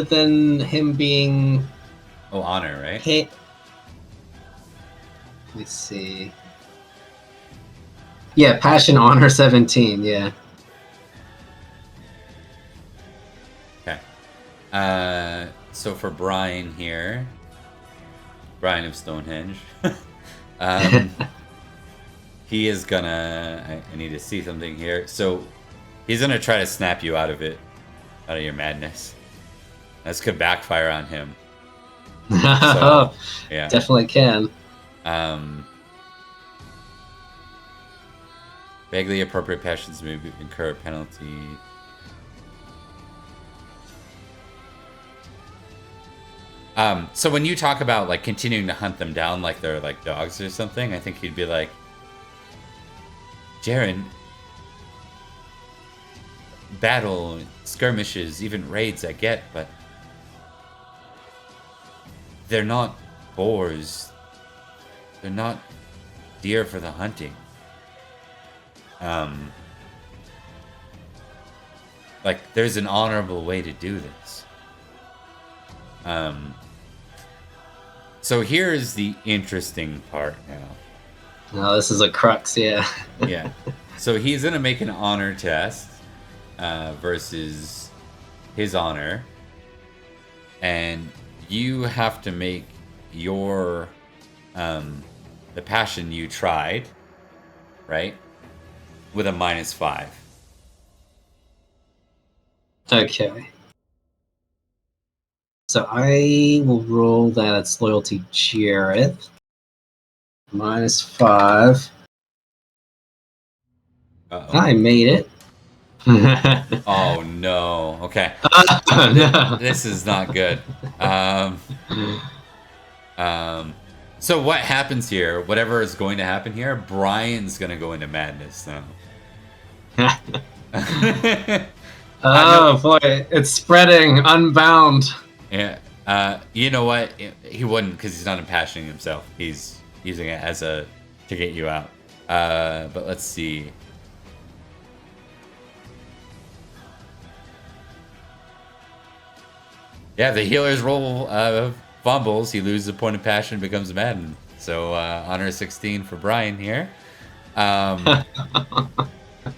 than him being honor, right? hit. Let me see. Yeah, passion, honor, 17. Yeah. Okay. So for Brian here, Brian of Stonehenge, he is gonna. I need to see something here. So he's gonna try to snap you out of your madness. This could backfire on him. So, yeah, definitely can. Vaguely appropriate passions may incur a penalty. So when you talk about like continuing to hunt them down like they're like dogs or something, I think he'd be like, "Jaren, battle, skirmishes, even raids I get, but they're not boars. They're not deer for the hunting. Like there's an honorable way to do this." So here's the interesting part now. Oh, this is a crux, yeah. Yeah. So he's gonna make an honor test versus his honor, and you have to make your the passion you tried, right, with a -5. Okay. So I will roll that. It's loyalty Jareth. -5. Uh-oh. I made it. Oh no. Okay. No. This is not good. So what happens here, whatever is going to happen here, Brian's gonna go into madness now. Oh boy, it's spreading. Unbound. Yeah. You know what? He wouldn't, because he's not impassioning himself. He's using it as to get you out. But let's see. Yeah, the healer's roll fumbles. He loses a point of passion, becomes maddened. So honor 16 for Brian here. Um,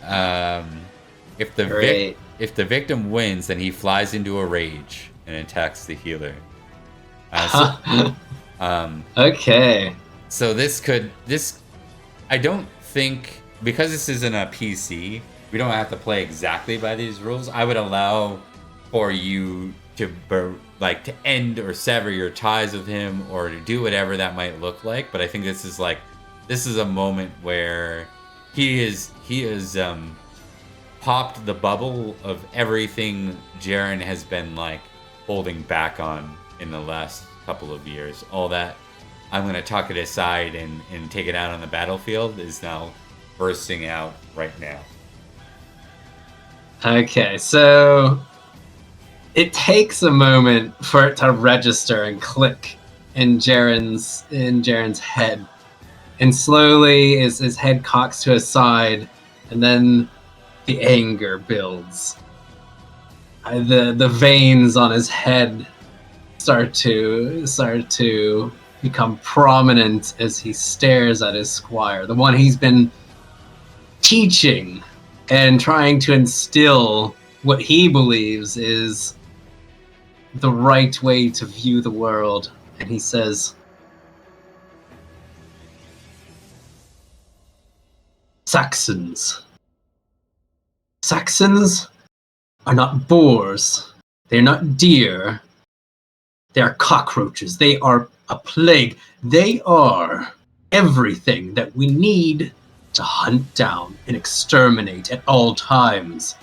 um, if the Great. if the victim wins, then he flies into a rage and attacks the healer. So, Okay. so this I don't think, because this isn't a PC, we don't have to play exactly by these rules. I would allow for you to to end or sever your ties with him, or to do whatever that might look like. But I think this is a moment where he is popped the bubble of everything Jaren has been like holding back on in the last couple of years. All that I'm going to tuck it aside and take it out on the battlefield is now bursting out right now. Okay, so it takes a moment for it to register and click in Jaren's head. And slowly his head cocks to his side, and then the anger builds. The veins on his head start to become prominent as he stares at his squire, the one he's been teaching and trying to instill what he believes is the right way to view the world. And he says, Saxons are not boars. They're not deer. They are cockroaches. They are a plague. They are everything that we need to hunt down and exterminate at all times.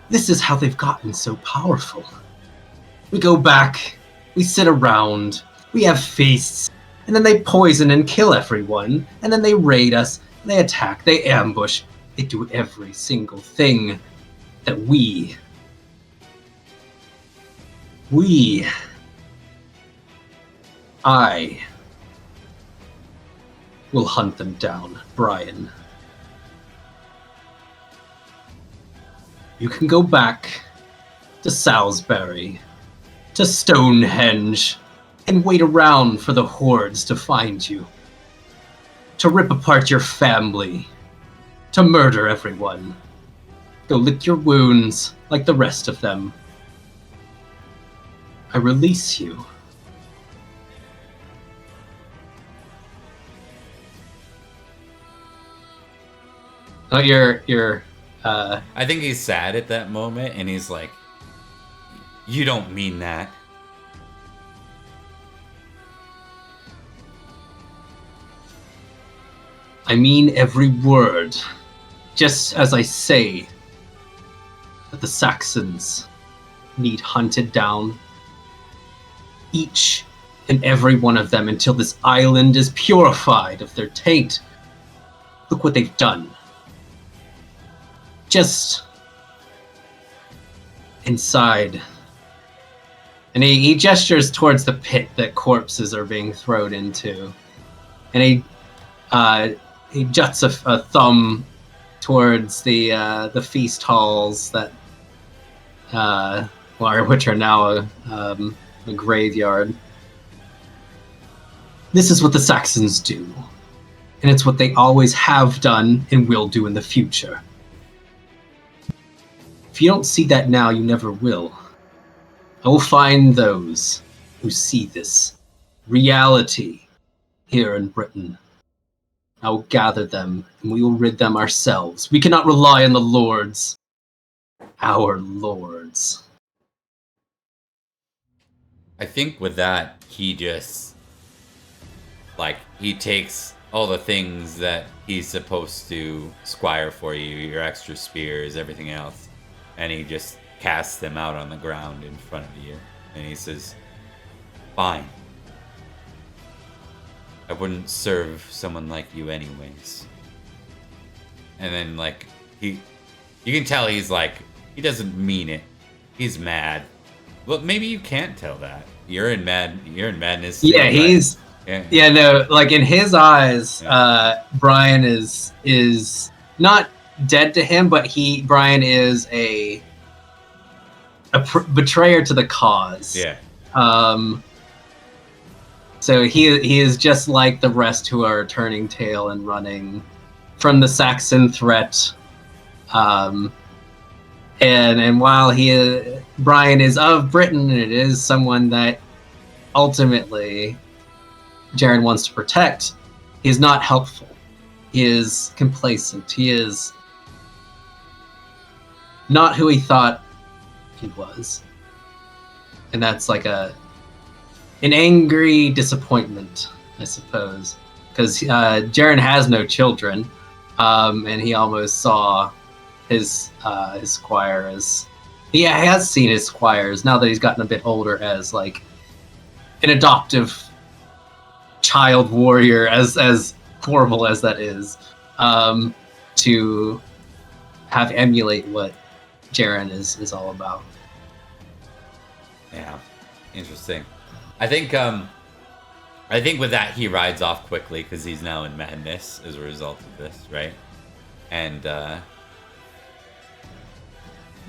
This is how they've gotten so powerful. We go back, we sit around, we have feasts, and then they poison and kill everyone, and then they raid us, they attack, they ambush, they do every single thing that I will hunt them down, Brian. You can go back to Salisbury, to Stonehenge, and wait around for the hordes to find you. To rip apart your family. To murder everyone. Go lick your wounds like the rest of them. I release you. Oh, you're I think he's sad at that moment, and he's like, "You don't mean that." I mean every word. Just as I say that the Saxons need hunted down, each and every one of them, until this island is purified of their taint. Look what they've done. Just inside. And he gestures towards the pit that corpses are being thrown into. And he juts a thumb towards the feast halls that, which are now a graveyard. This is what the Saxons do, and it's what they always have done and will do in the future. If you don't see that now, you never will. I will find those who see this reality here in Britain. I will gather them, and we will rid them ourselves. We cannot rely on the lords. Our lords. I think with that, he just, he takes all the things that he's supposed to squire for you, your extra spears, everything else, and he just casts them out on the ground in front of you. And he says, "Fine. I wouldn't serve someone like you anyways." And then, you can tell he's he doesn't mean it. He's mad. Well, maybe you can't tell that. You're in madness. Yeah, he's... Yeah, no, in his eyes, Brian is not dead to him, but Brian is a betrayer to the cause. Yeah. So he is just like the rest who are turning tail and running from the Saxon threat. And while Brian is of Britain, and it is someone that ultimately Jaren wants to protect, he's not helpful. He is complacent. He is not who he thought he was. And that's like an angry disappointment, I suppose. Because Jaren has no children, and he almost saw his squire as... He has seen his squires, now that he's gotten a bit older, as like an adoptive child warrior, as horrible as that is, to have emulate what Jaren is all about. Yeah, interesting. I think with that he rides off quickly because he's now in madness as a result of this, right? And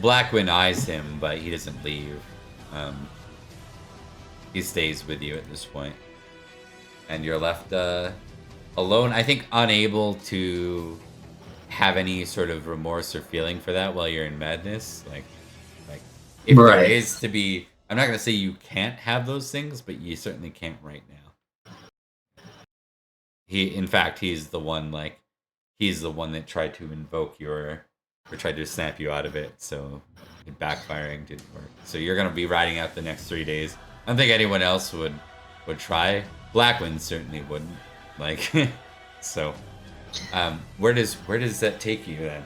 Blackwind eyes him, but he doesn't leave. He stays with you at this point, and you're left alone. I think unable to have any sort of remorse or feeling for that while you're in madness. Like if there is to be, I'm not gonna say you can't have those things, but you certainly can't right now. In fact, he's the one that tried to invoke or tried to snap you out of it. So it backfiring didn't work. So you're gonna be riding out the next 3 days. I don't think anyone else would try. Blackwind certainly wouldn't. Like, so, where does that take you then?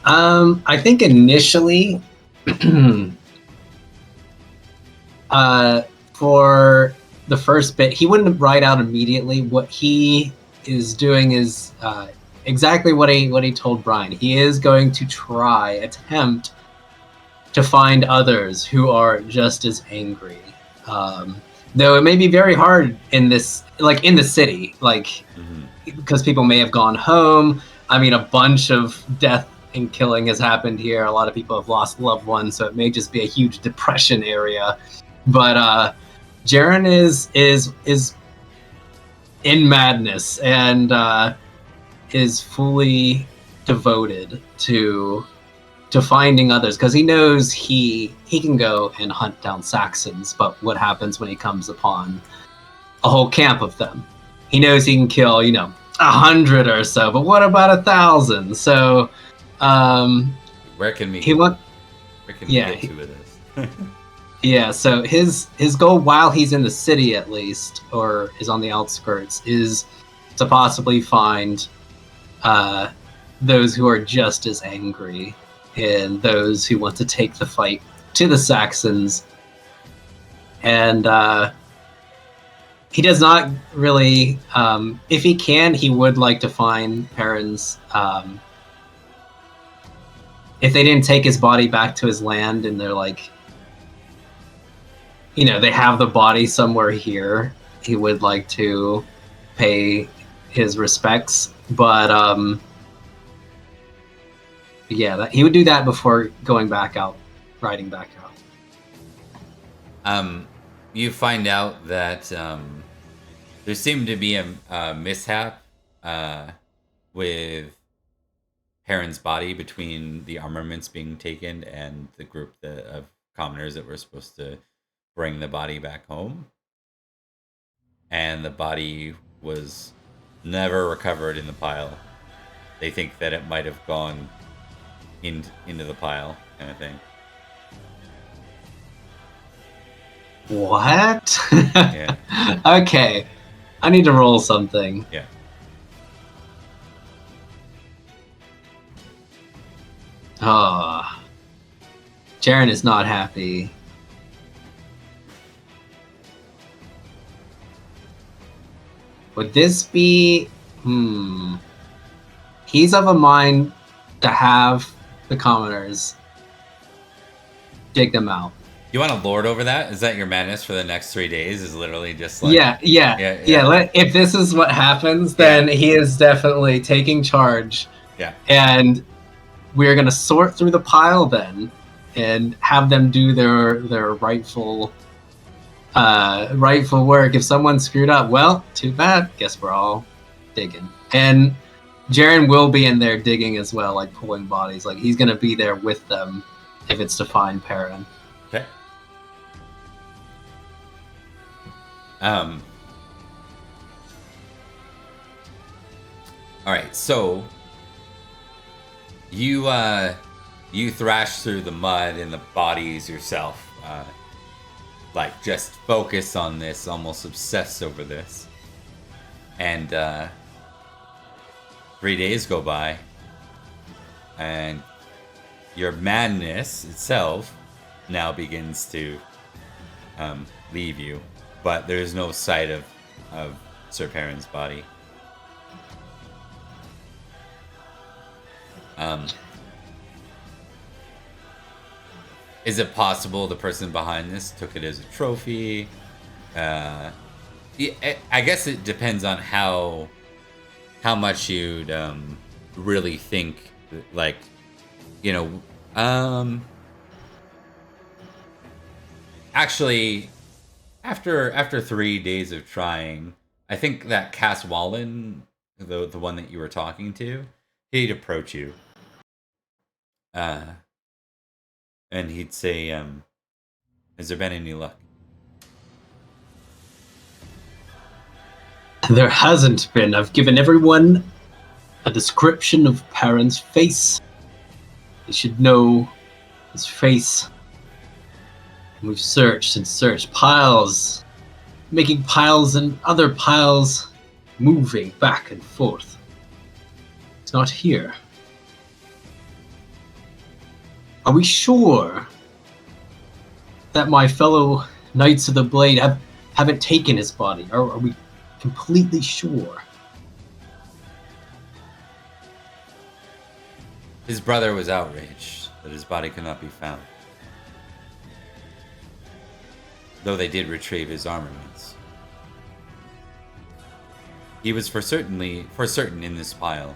I think initially, for the first bit, he wouldn't ride out immediately. What he is doing is exactly what he told Brian. He is going to attempt to find others who are just as angry. Though it may be very hard in this, like in the city, like because people may have gone home. I mean, a bunch of death and killing has happened here. A lot of people have lost loved ones, so it may just be a huge depression area. But Jaren is in madness and is fully devoted to finding others, because he knows he can go and hunt down Saxons, but what happens when he comes upon a whole camp of them? He knows he can kill 100 or so, but what about 1,000? So where can we get to with this? Yeah, so his goal, while he's in the city at least, or is on the outskirts, is to possibly find those who are just as angry and those who want to take the fight to the Saxons. And he does not really, if he can, he would like to find Perrin's, if they didn't take his body back to his land and they're like, they have the body somewhere here, he would like to pay his respects. But yeah, he would do that before going back out, riding back out. You find out that there seemed to be a mishap with Perrin's body between the armaments being taken and the group of commoners that were supposed to bring the body back home. And the body was never recovered in the pile. They think that it might have gone into the pile, kind of thing. What? Yeah. Okay. I need to roll something. Yeah. Oh. Jaren is not happy. Would this be... He's of a mind to have the commoners dig them out. You want to lord over that? Is that your madness for the next 3 days? Is literally just like... Yeah. If this is what happens, then he is definitely taking charge. Yeah. And we're going to sort through the pile then and have them do their rightful work. If someone screwed up, well, too bad. Guess we're all digging. And Jaren will be in there digging as well, like pulling bodies. Like he's gonna be there with them if it's to find Perrin. Okay. All right, so you thrash through the mud and the bodies yourself, like just focus on this, almost obsessed over this, and 3 days go by, and your madness itself now begins to leave you, but there's no sight of Sir Perrin's body. Is it possible the person behind this took it as a trophy? I guess it depends on how much you'd really think, like, you know, actually, after 3 days of trying, I think that Caswallin, the one that you were talking to, he'd approach you. And he'd say, has there been any luck? There hasn't been. I've given everyone a description of Perrin's face. They should know his face. We've searched and searched. Piles. Making piles and other piles. Moving back and forth. It's not here. Are we sure that my fellow Knights of the Blade haven't taken his body? Are we completely sure? His brother was outraged that his body could not be found, though they did retrieve his armaments. He was for certain in this pile.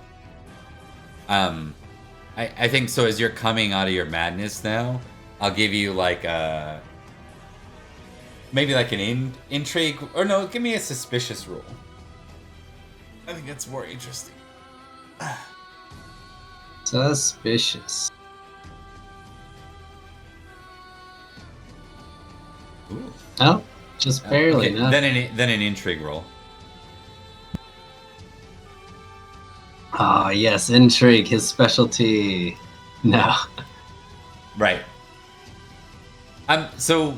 I think so. As you're coming out of your madness now, I'll give you like maybe like an intrigue, or no, give me a suspicious roll. I think that's more interesting. Suspicious. Ooh. Oh, just barely. Okay. No. Then an intrigue roll. Ah, yes, intrigue, his specialty. No. Right. So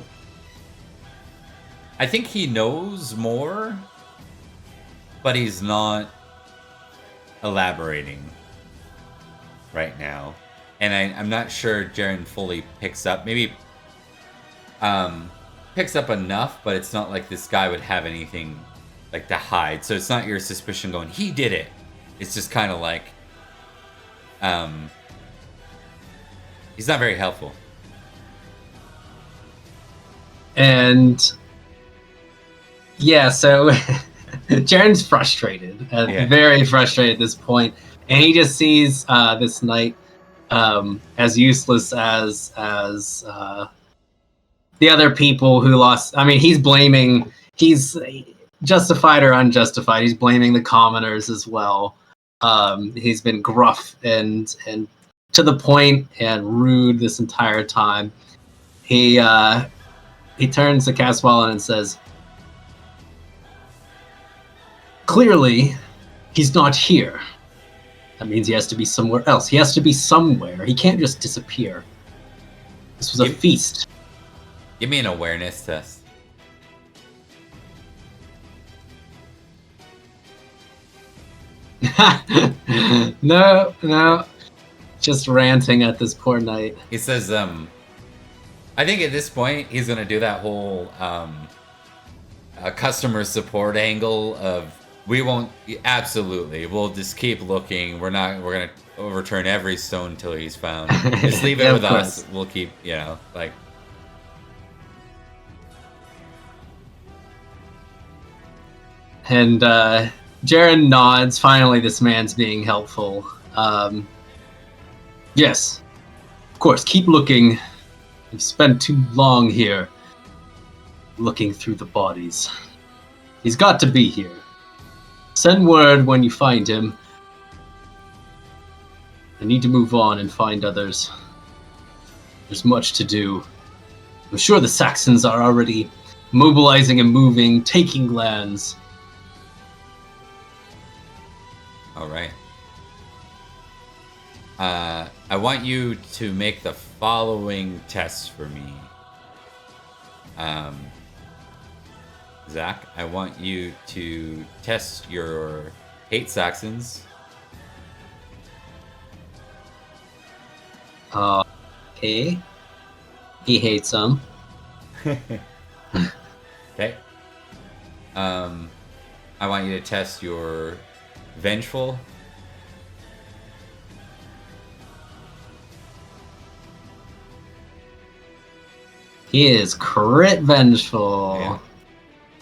I think he knows more, but he's not elaborating right now. And I'm not sure Jaren fully picks up. Maybe picks up enough, but it's not like this guy would have anything like to hide. So it's not your suspicion going, he did it. It's just kind of like, he's not very helpful. And yeah, so Jaren's frustrated, very frustrated at this point, and he just sees this knight as useless as the other people who lost. I mean, he's justified or unjustified. He's blaming the commoners as well. He's been gruff and to the point and rude this entire time. He turns to Caswallin and says, "Clearly, he's not here. That means he has to be somewhere else. He has to be somewhere. He can't just disappear. This was a feast." Give me an awareness test. No. Just ranting at this poor knight. He says, I think at this point he's gonna do that whole customer support angle of we'll just keep looking. We're gonna overturn every stone until he's found. Just leave it with us. We'll keep, like. And Jaren nods. Finally, this man's being helpful. Yes, of course. Keep looking. We've spent too long here looking through the bodies. He's got to be here. Send word when you find him. I need to move on and find others. There's much to do. I'm sure the Saxons are already mobilizing and moving, taking lands. All right. I want you to make the following tests for me. Zach, I want you to test your hate Saxons. Okay. He hates them. Okay. I want you to test your vengeful. He is crit vengeful. Yeah.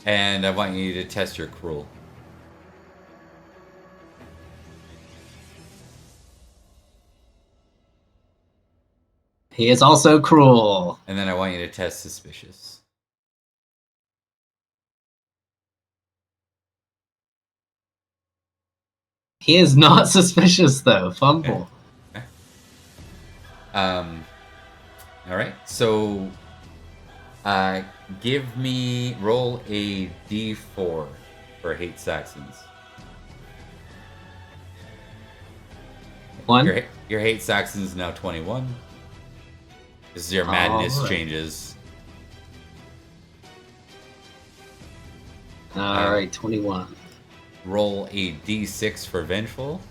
And I want you to test your cruel. He is also cruel. And then I want you to test suspicious. He is not suspicious though. Fumble. Okay. All right. So, give me roll a d4 for hate Saxons. One. Your hate Saxons now 21. This is your madness changes. All right, 21. Roll a d6 for vengeful.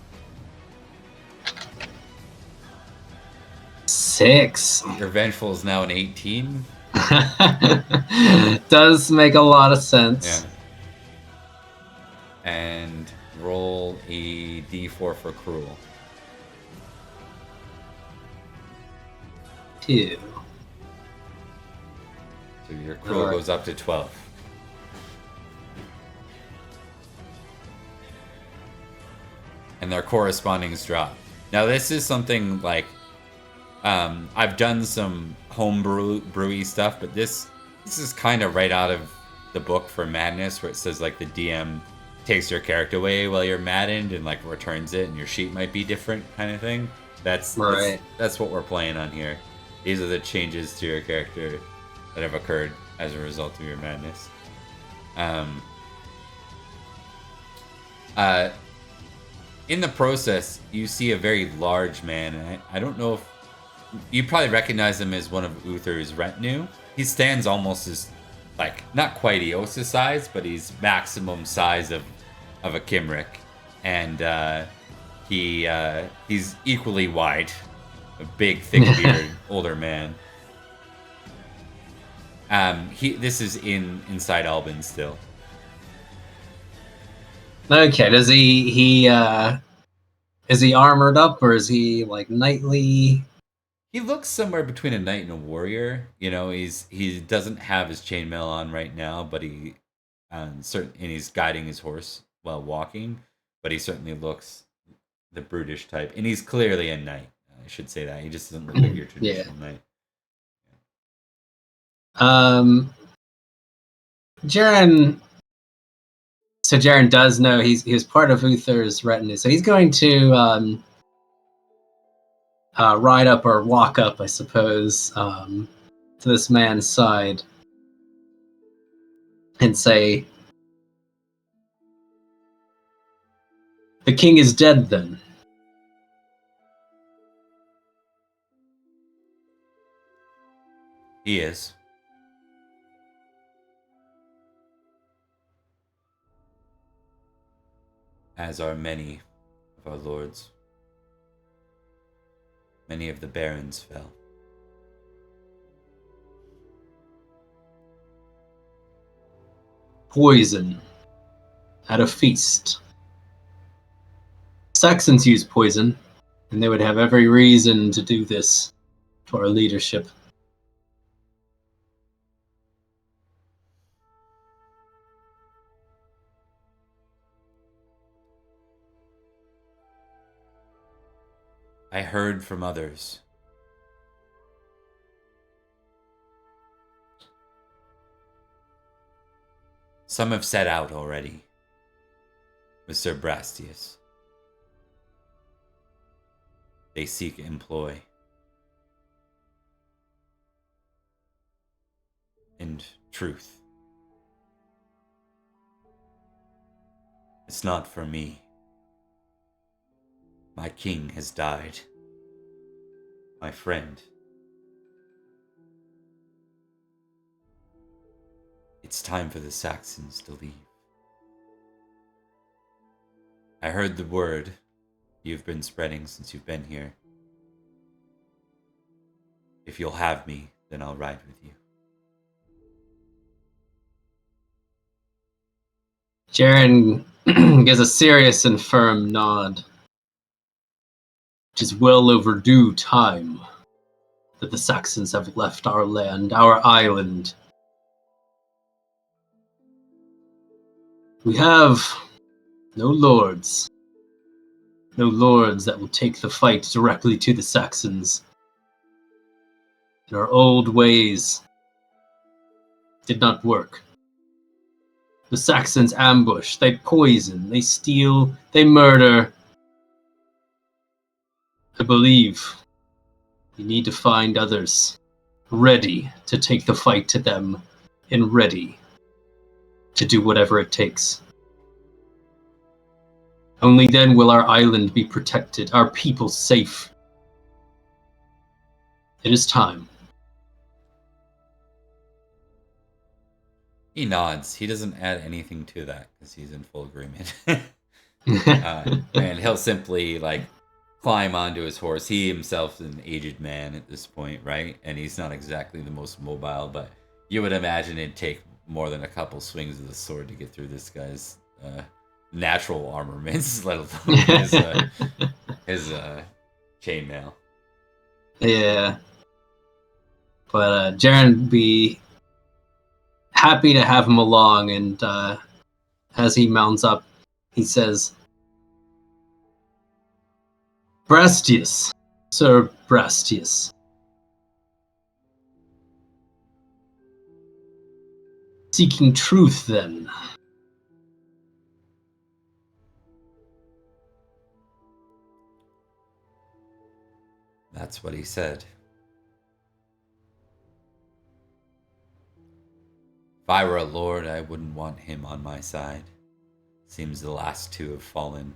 6. Your vengeful is now an 18. Does make a lot of sense. Yeah. And roll a d4 for cruel. 2. So your cruel goes up to 12. And their correspondings drop. Now this is something like I've done some brewy stuff, but this is kind of right out of the book for Madness, where it says like the DM takes your character away while you're maddened and like returns it, and your sheet might be different, kind of thing. That's what we're playing on here. These are the changes to your character that have occurred as a result of your madness. In the process, you see a very large man, and I don't know if you probably recognize him as one of Uther's retinue. He stands almost as, like, not quite Eosa's size, but he's maximum size of a Kimric, and he's equally wide, a big, thick beard, older man. This is inside Albin still. Okay, does he is he armored up, or is he like knightly? He looks somewhere between a knight and a warrior. You know, he doesn't have his chainmail on right now, but and he's guiding his horse while walking. But he certainly looks the brutish type, and he's clearly a knight. I should say that he just doesn't look like your traditional knight. Jaren. So Jaren does know he was part of Uther's retinue, so he's going to ride up or walk up, I suppose, to this man's side and say, "The king is dead, then." He is. As are many of our lords. Many of the barons fell. Poison at a feast. Saxons use poison, and they would have every reason to do this to our leadership. I heard from others Some have set out already with Sir Brastius. They seek employ and truth. It's not for me. My king has died. My friend. It's time for the Saxons to leave. I heard the word you've been spreading since you've been here. If you'll have me, then I'll ride with you. Jaren gives a serious and firm nod. It is well overdue time that the Saxons have left our land, our island. We have no lords. No lords that will take the fight directly to the Saxons. Our old ways did not work. The Saxons ambush, they poison, they steal, they murder. I believe we need to find others ready to take the fight to them and ready to do whatever it takes. Only then will our island be protected, our people safe. It is time. He nods. He doesn't add anything to that because he's in full agreement. And he'll simply climb onto his horse. He himself is an aged man at this point, right? And he's not exactly the most mobile, but you would imagine it'd take more than a couple swings of the sword to get through this guy's natural armaments, let alone his chainmail. Yeah. But Jaren would be happy to have him along, and as he mounts up, he says, Brastius, Sir Brastius. Seeking truth, then. That's what he said. If I were a lord, I wouldn't want him on my side. Seems the last two have fallen.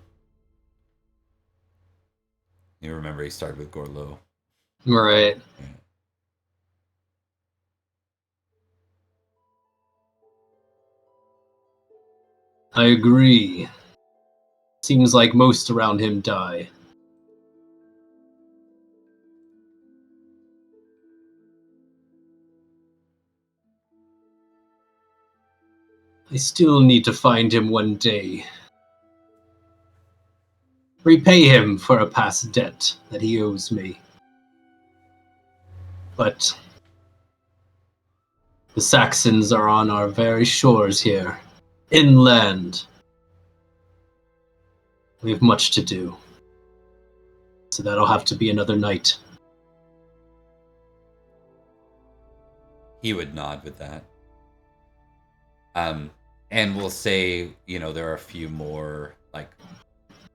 You remember he started with Gorlo. Right. Yeah. I agree. Seems like most around him die. I still need to find him one day. Repay him for a past debt that he owes me. But the Saxons are on our very shores here, inland. We have much to do. So that'll have to be another night. He would nod with that. And we'll say, there are a few more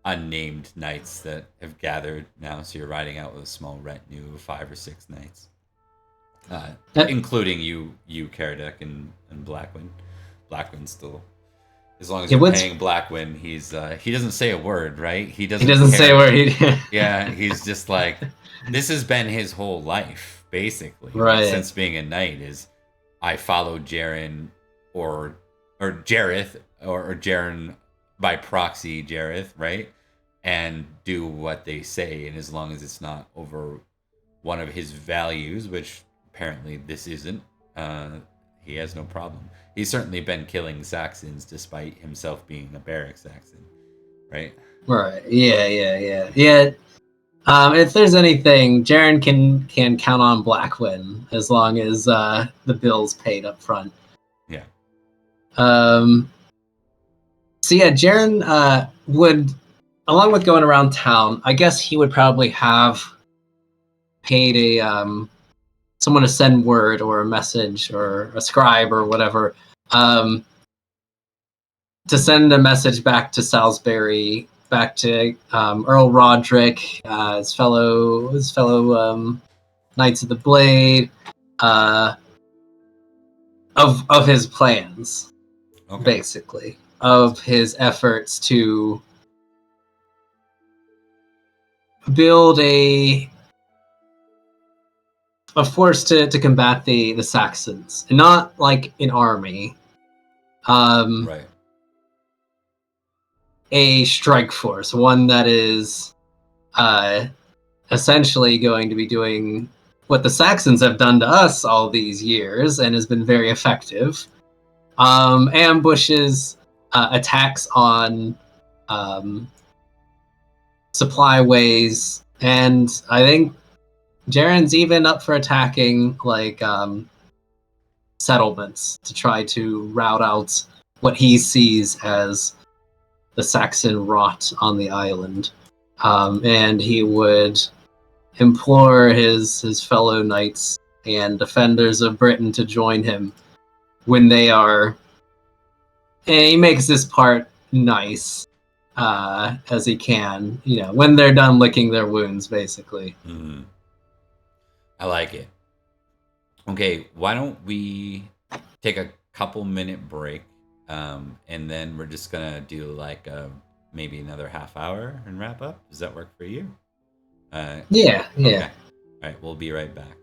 unnamed knights that have gathered now, so you're riding out with a small retinue of 5 or 6 knights. Including you, Karadek, and Blackwin. Blackwin's still, as long as you're paying Blackwin, he doesn't say a word, right? He doesn't say a word. Yeah, he's just this has been his whole life, basically. Right. Since being a knight is, I follow Jaren or Jareth or Jaren by proxy, Jareth, right? And do what they say, and as long as it's not over one of his values, which apparently this isn't, he has no problem. He's certainly been killing Saxons despite himself being a barrack Saxon, right? Right. Yeah. If there's anything, Jaren can count on Blackwin as long as the bill's paid up front. Yeah. So yeah, Jaren would, along with going around town, I guess he would probably have paid a someone to send word or a message or a scribe or whatever, to send a message back to Salisbury, back to Earl Roderick, his fellow Knights of the Blade, uh, of his plans, Okay. basically, of his efforts to build a force to combat the Saxons, and not like an army, Right. a strike force, one that is uh, essentially going to be doing what the Saxons have done to us all these years and has been very effective. Ambushes, attacks on um, supply ways, and I think Jaren's even up for attacking like settlements to try to rout out what he sees as the Saxon rot on the island. And he would implore his fellow knights and defenders of Britain to join him when they are. And he makes this part nice as he can, when they're done licking their wounds, basically. Mm-hmm. I like it. Okay, why don't we take a couple minute break, and then we're just gonna do like maybe another half hour and wrap up. Does that work for you? Uh, Yeah, okay. yeah. All right, we'll be right back.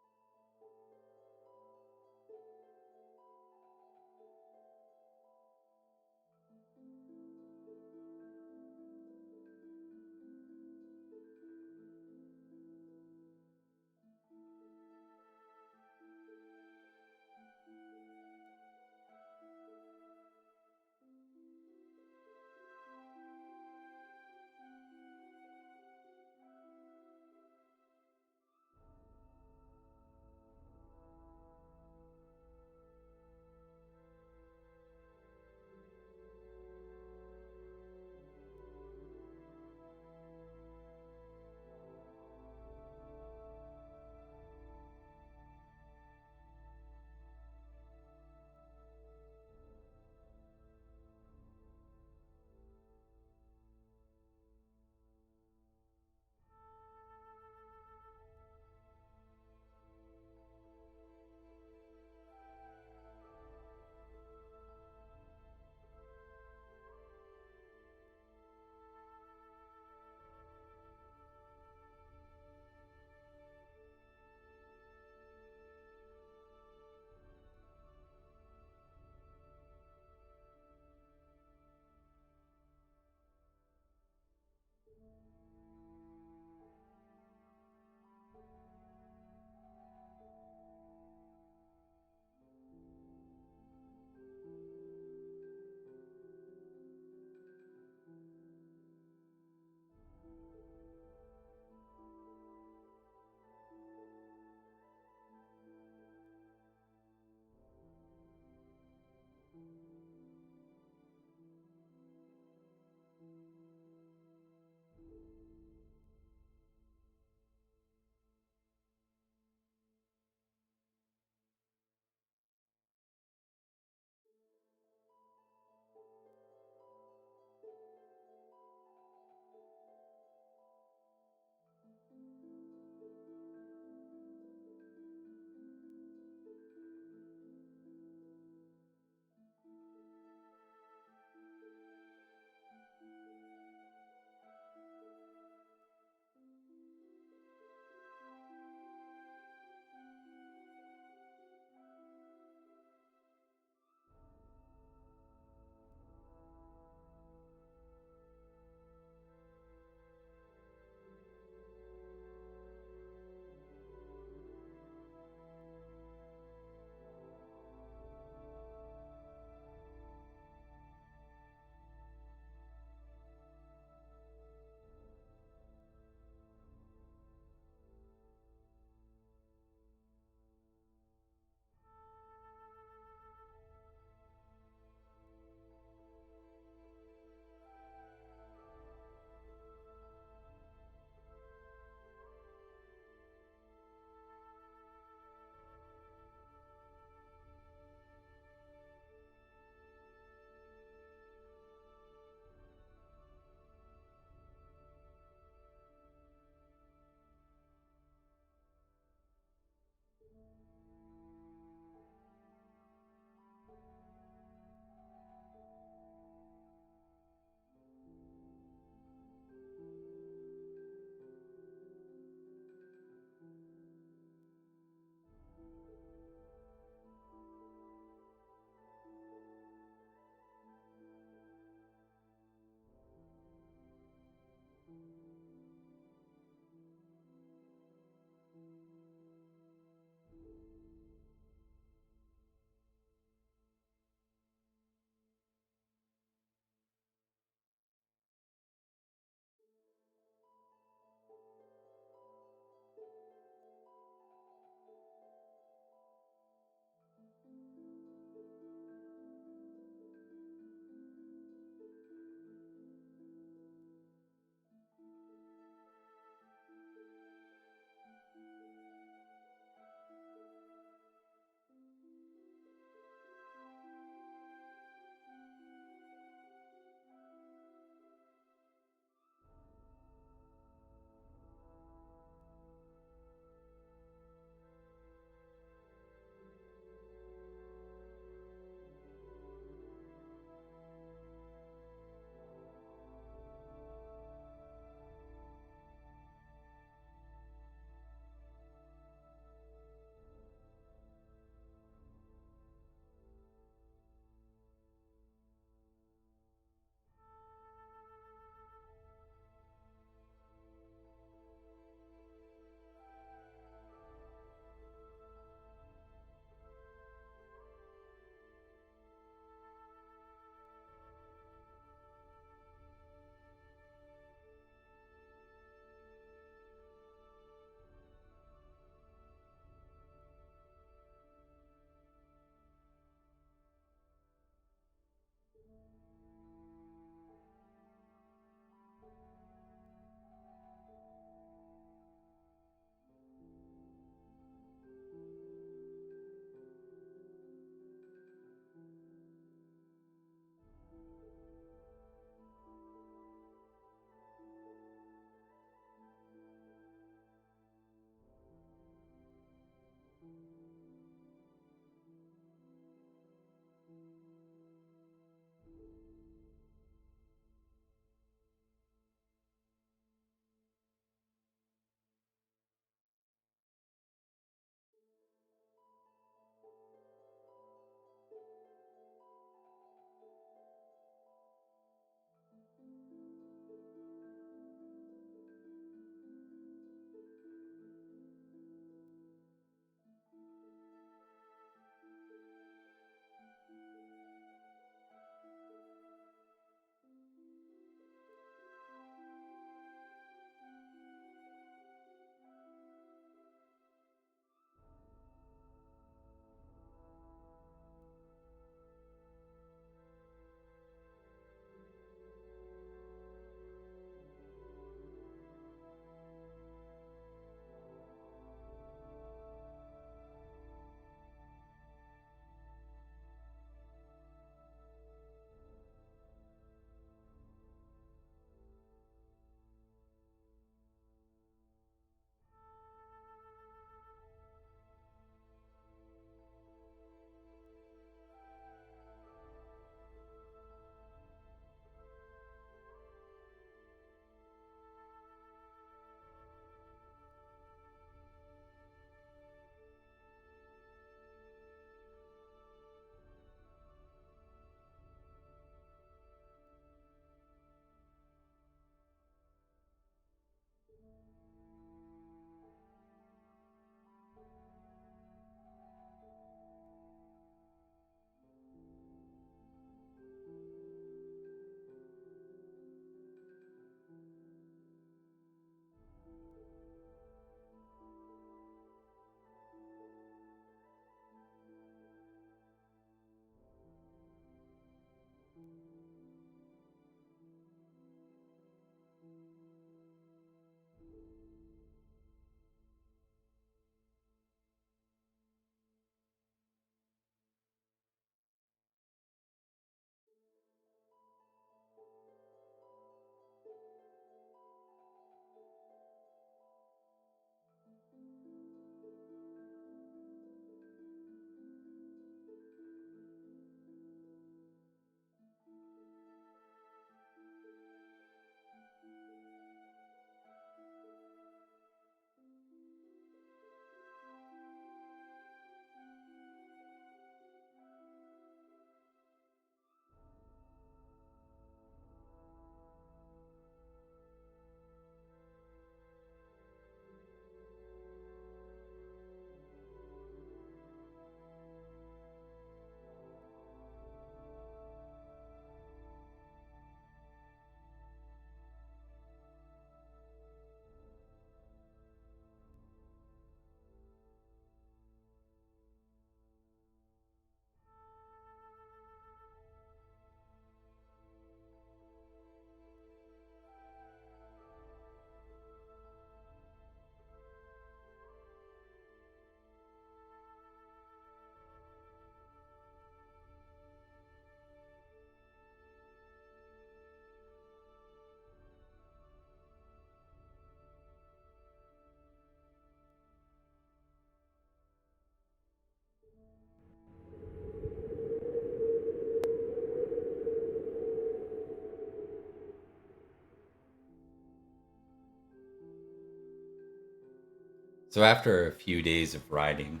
So after a few days of riding,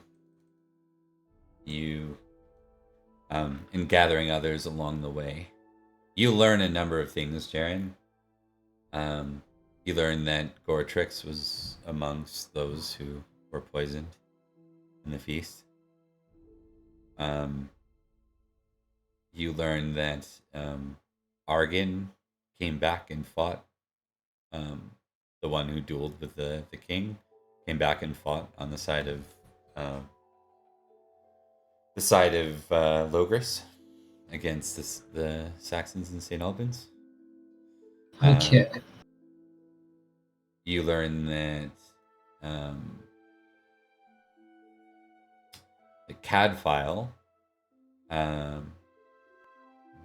you, and gathering others along the way, you learn a number of things, Jaren. Um, you learn that Goratrix was amongst those who were poisoned in the feast. Um, you learn that Argon came back and fought. The one who dueled with the king came back and fought on uh, the side of Logris against the Saxons in St. Albans. Okay. You learn that um, the Cadfile um,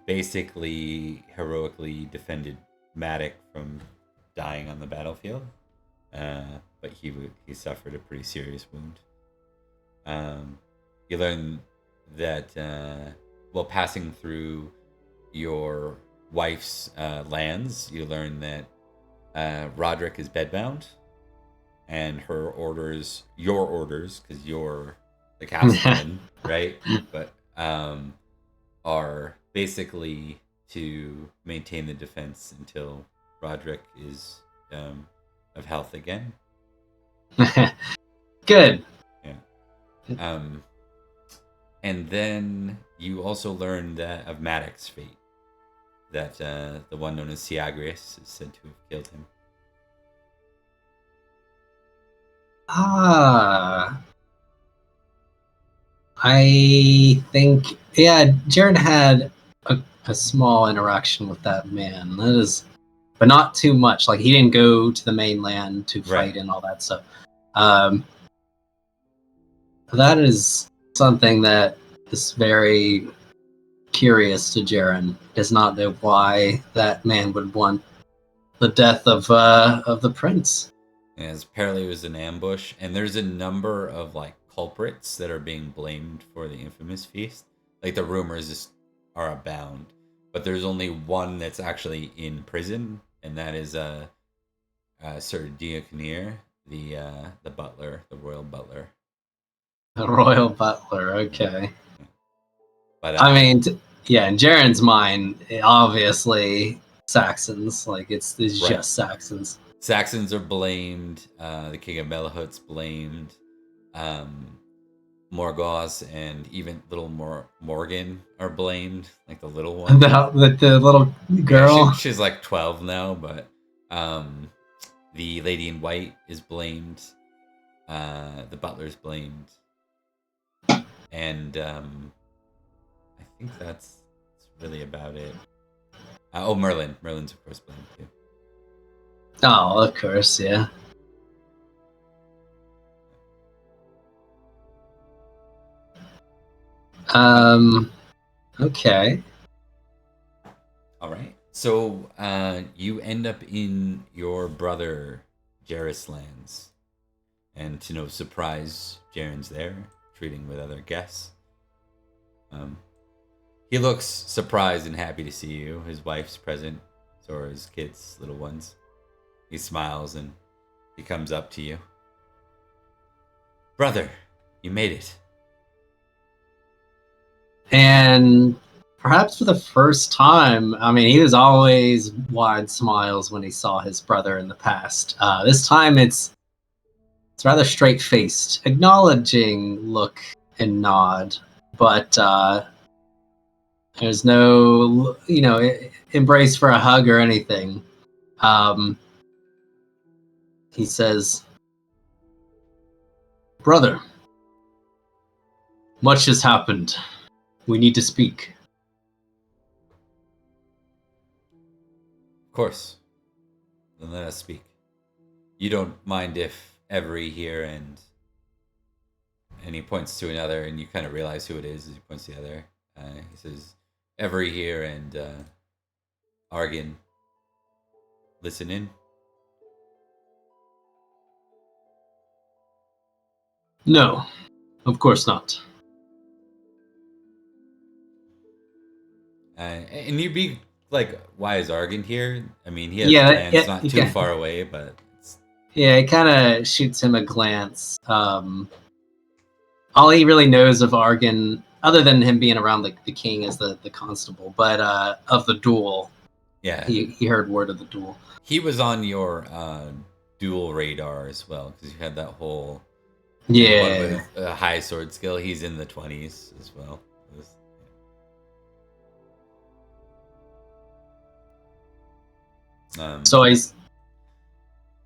basically heroically defended Matic from dying on the battlefield, but he suffered a pretty serious wound. You learn that while passing through your wife's lands, you learn that Roderick is bedbound, and your orders, because you're the castellan, right? But are basically to maintain the defense until Roderick is of health again. Good. Yeah. And then you also learn that of Maddox's fate, that the one known as Siagrius is said to have killed him. I think, yeah, Jared had a small interaction with that man. That is, but not too much. Like, he didn't go to the mainland to fight Right. and all that stuff. That is something that is very curious to Jaren. Does not know why that man would want the death of the prince. As apparently it was an ambush, and there's a number of like culprits that are being blamed for the infamous feast. Like the rumors just are abound, but there's only one that's actually in prison, and that is Sir Diaconir, the butler, the royal butler. The royal butler. Okay. But I mean, yeah, in Jaren's mind, obviously Saxons. Like it's right. just Saxons. Saxons are blamed. The king of Melahut's blamed. Morgoth and even little Morgan are blamed, like the little one. The little girl. Yeah, she's like 12 now, but the lady in white is blamed. The butler's blamed, and I think that's really about it. Merlin's of course blamed too. Oh, of course, yeah. Okay. All right. So you end up in your brother Jareth's lands, and to no surprise, Jaren's there, treating with other guests. He looks surprised and happy to see you. His wife's present, so are his kids, little ones. He smiles and he comes up to you. Brother, you made it. And perhaps for the first time, I mean, he was always wide smiles when he saw his brother in the past. This time it's rather straight-faced, acknowledging look and nod, but there's no, embrace for a hug or anything. He says, "Brother, much has happened. We need to speak." Of course. Then let us speak. You don't mind if Every here and he points to another, and you kind of realize who it is as he points to the other. He says, Every here and Argon, listen in. No, of course not. And you'd be like, why is Argon here? I mean, he has Yeah, plans yeah, not you too can- far away, but Yeah, he kind of shoots him a glance. All he really knows of Argon, other than him being around the king as the constable, but of the duel, Yeah, he heard word of the duel. he was on your dual radar as well because you had that whole anyone Yeah. with a high sword skill. He's in the 20s as well. So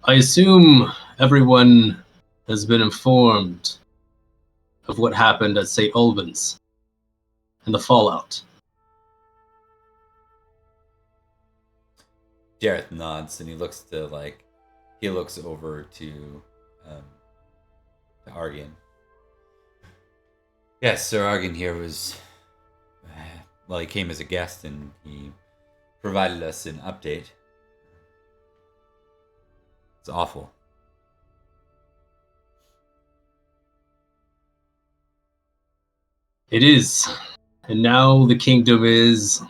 I assume everyone has been informed of what happened at St. Albans and the fallout. Jareth nods and he looks over um, to Argon. Yes, Sir Argon here was he came as a guest and he provided us an update. It's awful. It is. And now the kingdom is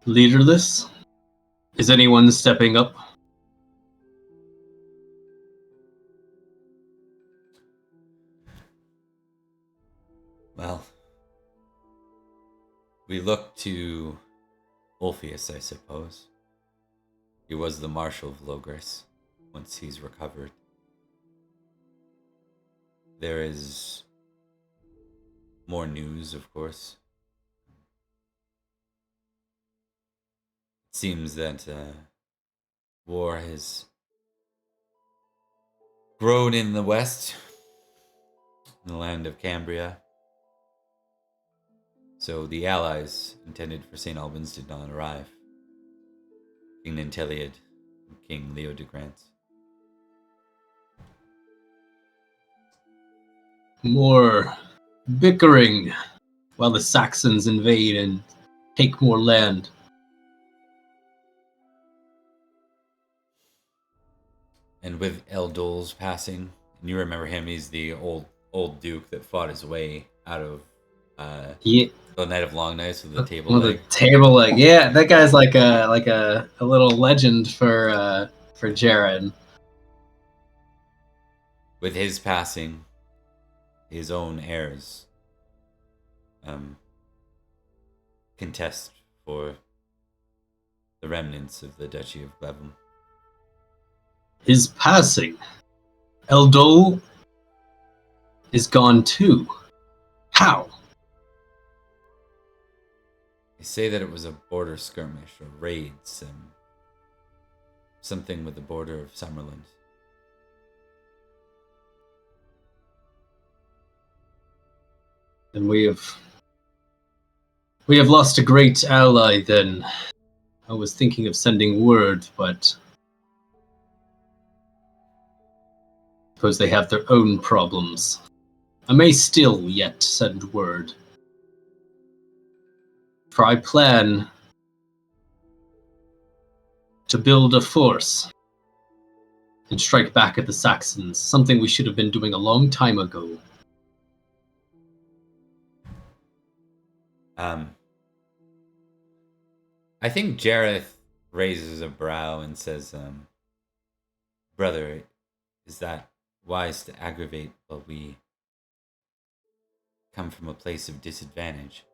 leaderless. Is anyone stepping up? Well, we look to Ulfius, I suppose. He was the Marshal of Logris once he's recovered. There is more news, of course. It seems that war has grown in the west, in the land of Cambria. So the allies intended for St. Albans did not arrive. King Ninteliad and King Leo de Grant. More bickering while the Saxons invade and take more land. And with Eldol's passing, and you remember him, he's the old duke that fought his way out of Yeah, the Night of Long Nights with the table well, leg. the table leg. Yeah, that guy's like a little legend for Jared. With his passing, his own heirs contest for the remnants of the Duchy of Glevum. His passing. Eldol is gone too. How? They say that it was a border skirmish or raids and something with the border of Summerland. And we have lost a great ally then. I was thinking of sending word, but I suppose they have their own problems. I may still yet send word. For I plan to build a force and strike back at the Saxons, something we should have been doing a long time ago. I think Jareth raises a brow and says, Brother, is that wise to aggravate while we come from a place of disadvantage?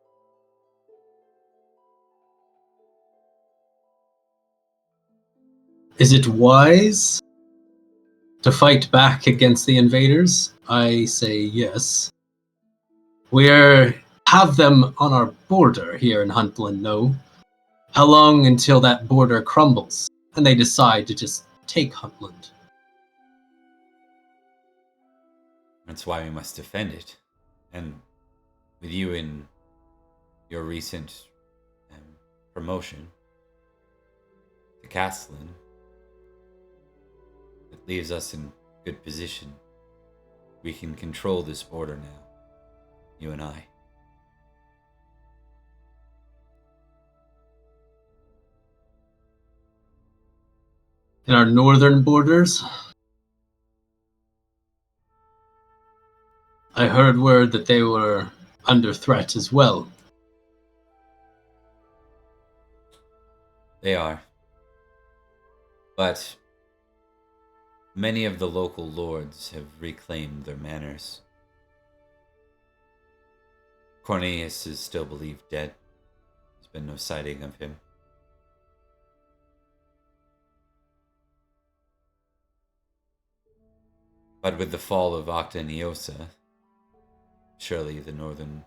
Is it wise to fight back against the invaders? I say yes. We have them on our border here in Huntland, no? How long until that border crumbles and they decide to just take Huntland? That's why we must defend it. And with you in your recent promotion to Castellan, it leaves us in good position. We can control this border now, you and I. In our northern borders, I heard word that they were under threat as well. They are. But many of the local lords have reclaimed their manors. Cornelius is still believed dead. There's been no sighting of him. But with the fall of Octaniosa, surely the northern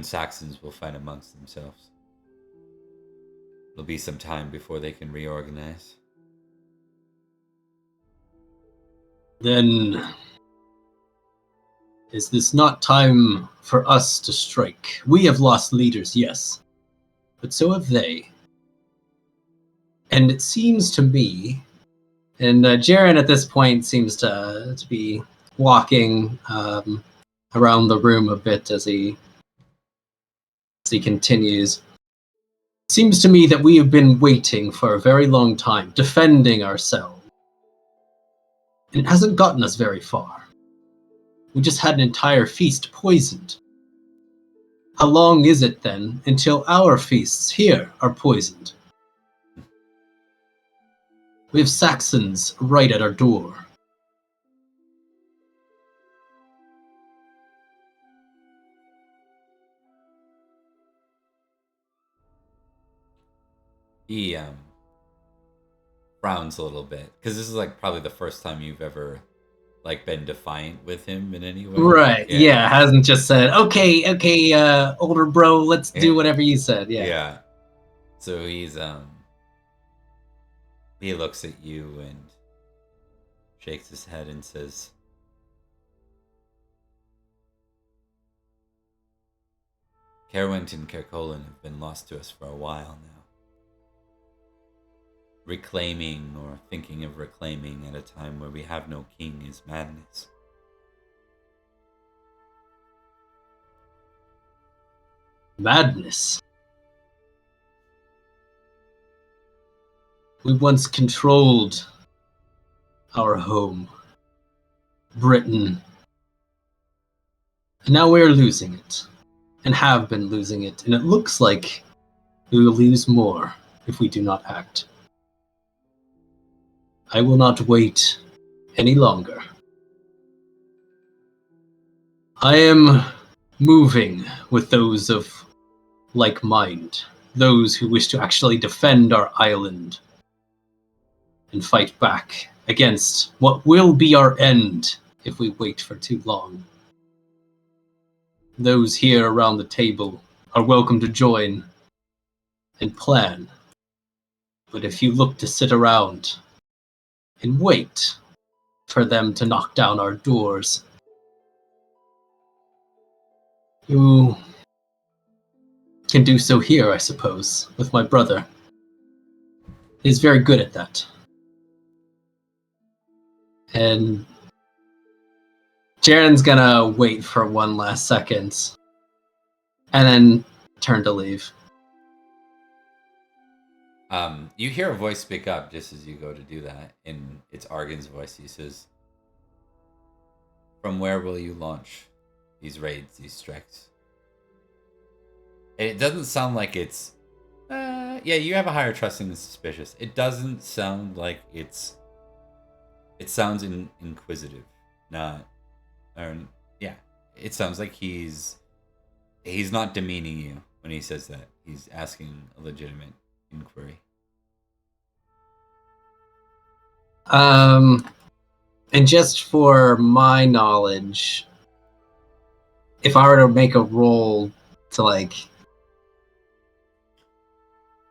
Saxons will fight amongst themselves. It'll be some time before they can reorganize. Then, is this not time for us to strike? We have lost leaders, yes, but so have they. And it seems to me, and Jaren at this point seems to be walking around the room a bit as he continues. Seems to me that we have been waiting for a very long time, defending ourselves. And it hasn't gotten us very far. We just had an entire feast poisoned. How long is it then until our feasts here are poisoned? We have Saxons right at our door. He frowns a little bit because this is like probably the first time you've ever like been defiant with him in any way. Right. Yeah. Hasn't just said, okay, older bro, let's do whatever you said. Yeah. Yeah. So he's he looks at you and shakes his head and says, Caerwent and Caercolin have been lost to us for a while now. Reclaiming or thinking of reclaiming at a time where we have no king is madness. Madness. We once controlled our home, Britain, and now we're losing it, and have been losing it, and it looks like we will lose more if we do not act. I will not wait any longer. I am moving with those of like mind, those who wish to actually defend our island and fight back against what will be our end if we wait for too long. Those here around the table are welcome to join and plan. But if you look to sit around and wait for them to knock down our doors, you can do so here, I suppose, with my brother. He's very good at that. And Jaren's gonna wait for one last second and then turn to leave. You hear a voice speak up just as you go to do that, and it's Argan's voice. He says, "From where will you launch these raids, these strikes?" And it doesn't sound like it's... yeah, you have a higher trusting than suspicious. It doesn't sound like it's... It sounds inquisitive, not... yeah, it sounds like he's not demeaning you when he says that. He's asking a legitimate inquiry. And just for my knowledge, if I were to make a roll to like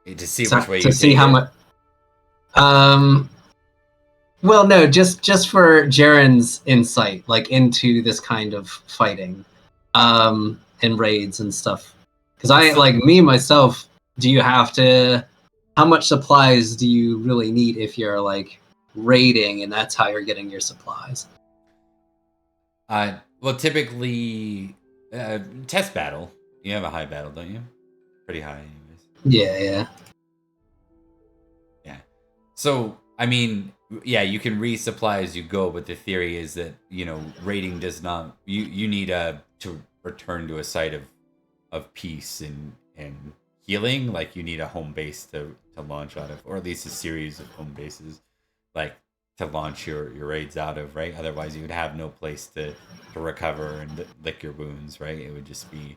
to see which way you to see how much, well, no, just for Jaren's insight, like into this kind of fighting, and raids and stuff. Because I like me myself. Do you have to? How much supplies do you really need if you're like raiding, and that's how you're getting your supplies? Well, typically, test battle. You have a high battle, don't you? Pretty high, anyways. Yeah. So, I mean, yeah, you can resupply as you go, but the theory is that, you know, raiding does not... You need to return to a site of peace and healing. Like, you need a home base to to launch out of, or at least a series of home bases, like to launch your raids out of, right? Otherwise, you would have no place to recover and lick your wounds, right? It would just be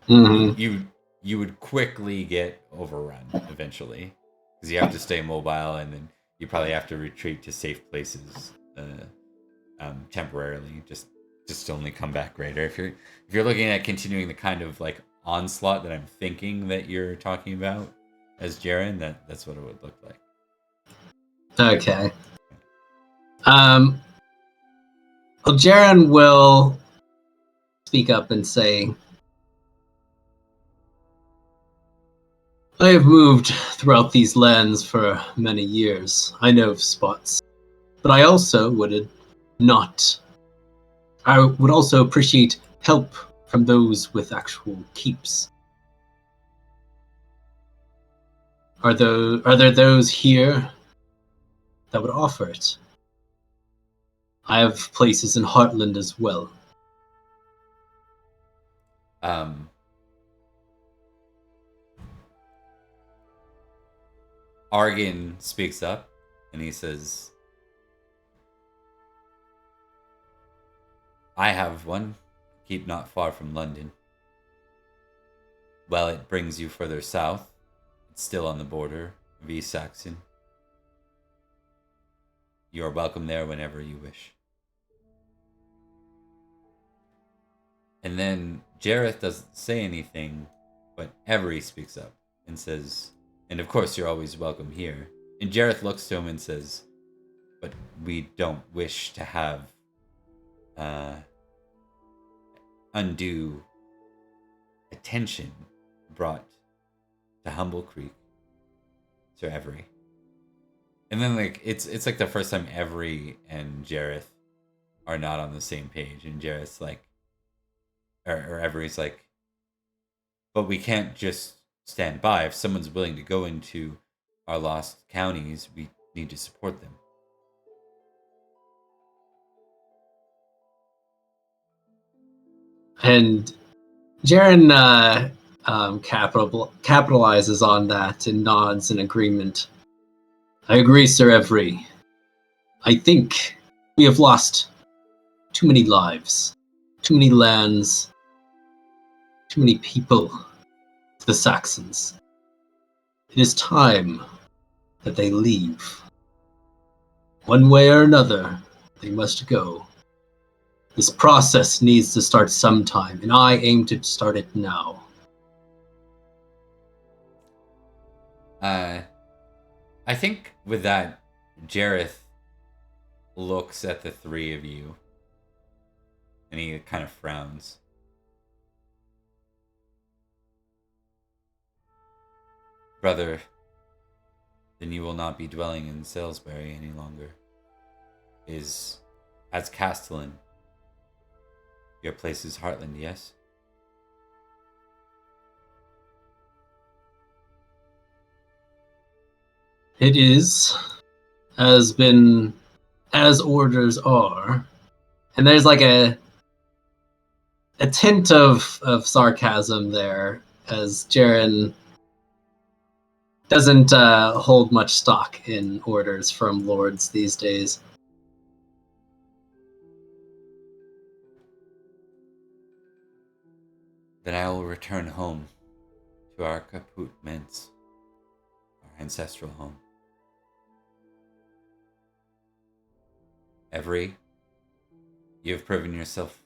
you would quickly get overrun eventually because you have to stay mobile, and then you probably have to retreat to safe places temporarily, just to only come back greater. If you're looking at continuing the kind of like onslaught that I'm thinking that you're talking about as Jaren, that's what it would look like. Okay. Well, Jaren will speak up and say, I have moved throughout these lands for many years. I know of spots. But I also would also appreciate help from those with actual keeps. Are there those here that would offer it? I have places in Heartland as well. Argan speaks up and he says, I have one, keep not far from London. While it brings you further south, it's still on the border of East Saxon. You are welcome there whenever you wish. And then Jareth doesn't say anything, but Every speaks up and says, and of course you're always welcome here. And Jareth looks to him and says, but we don't wish to have undue attention brought to Humble Creek, Sir Every. And then like it's like the first time Every and Jareth are not on the same page, and Jareth's like, or Every's like, but we can't just stand by. If someone's willing to go into our lost counties, we need to support them. And Jaren capitalizes on that and nods in agreement. I agree, Sir Every. I think we have lost too many lives, too many lands, too many people to the Saxons. It is time that they leave. One way or another, they must go. This process needs to start sometime, and I aim to start it now. I think with that, Jareth looks at the three of you, and he kind of frowns. Brother, then you will not be dwelling in Salisbury any longer. As Castellan, your place is Heartland, yes? It is, as orders are, and there's like a tint of sarcasm there, as Jaren doesn't hold much stock in orders from lords these days. Then I will return home to our Kaput Ments, our ancestral home. Every, you have proven yourself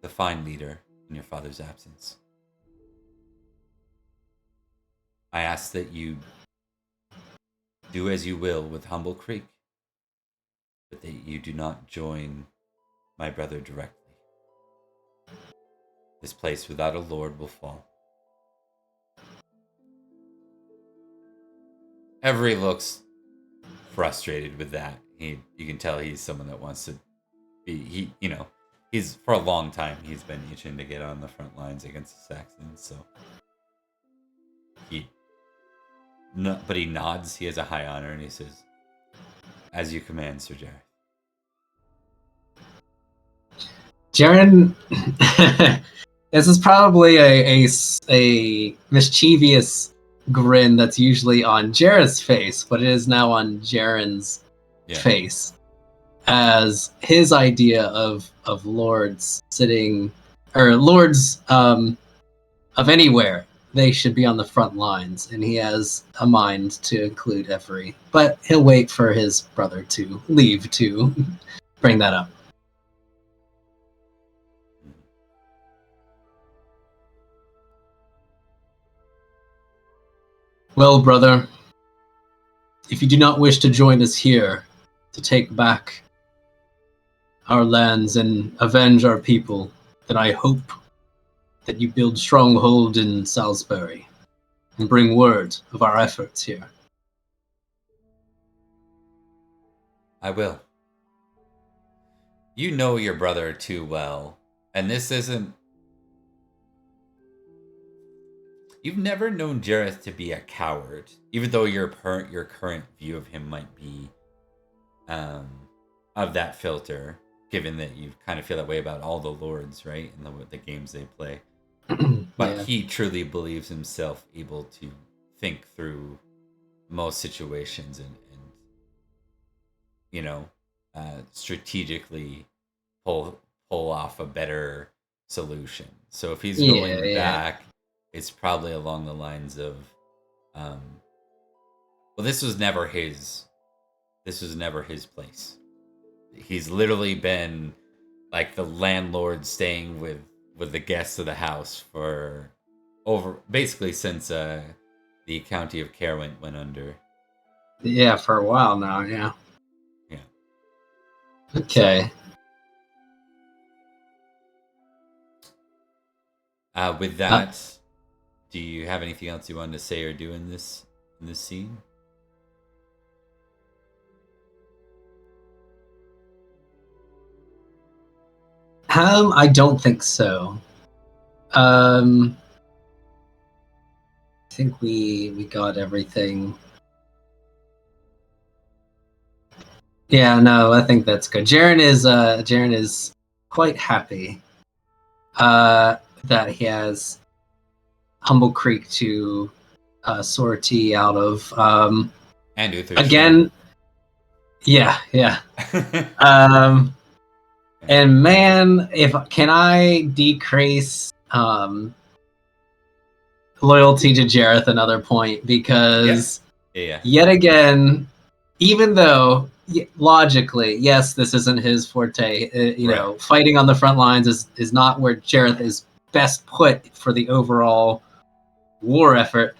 the fine leader in your father's absence. I ask that you do as you will with Humble Creek, but that you do not join my brother directly. This place without a lord will fall. Every looks frustrated with that. You can tell he's someone that wants to be, he's for a long time he's been itching to get on the front lines against the Saxons, so but he nods. He has a high honor, and he says, "As you command, Sir Jareth." Jaren, this is probably a mischievous grin that's usually on Jareth's face, but it is now on Jaren's face, as his idea of lords sitting, or lords of anywhere, they should be on the front lines, and he has a mind to include Every, but he'll wait for his brother to leave to bring that up. Well, brother, if you do not wish to join us here to take back our lands and avenge our people, then I hope that you build stronghold in Salisbury and bring word of our efforts here. I will. You know your brother too well, and this isn't... You've never known Jareth to be a coward, even though your current view of him might be of that filter, given that you kind of feel that way about all the lords, right? And the games they play. But he truly believes himself able to think through most situations and strategically pull off a better solution. So if he's going back, it's probably along the lines of, well, this was never his place. He's literally been like the landlord staying with the guests of the house for basically since the county of Care went under. Yeah, for a while now, yeah. Yeah. Okay. With that, do you have anything else you wanted to say or do in this scene? I don't think so. I think we got everything. Yeah, no, I think that's good. Jaren is quite happy that he has Humble Creek to sortie out of. And Uther again, yeah. And man, can I decrease loyalty to Jareth another point, because yet again, even though logically, yes, this isn't his forte, know, fighting on the front lines is not where Jareth is best put for the overall war effort.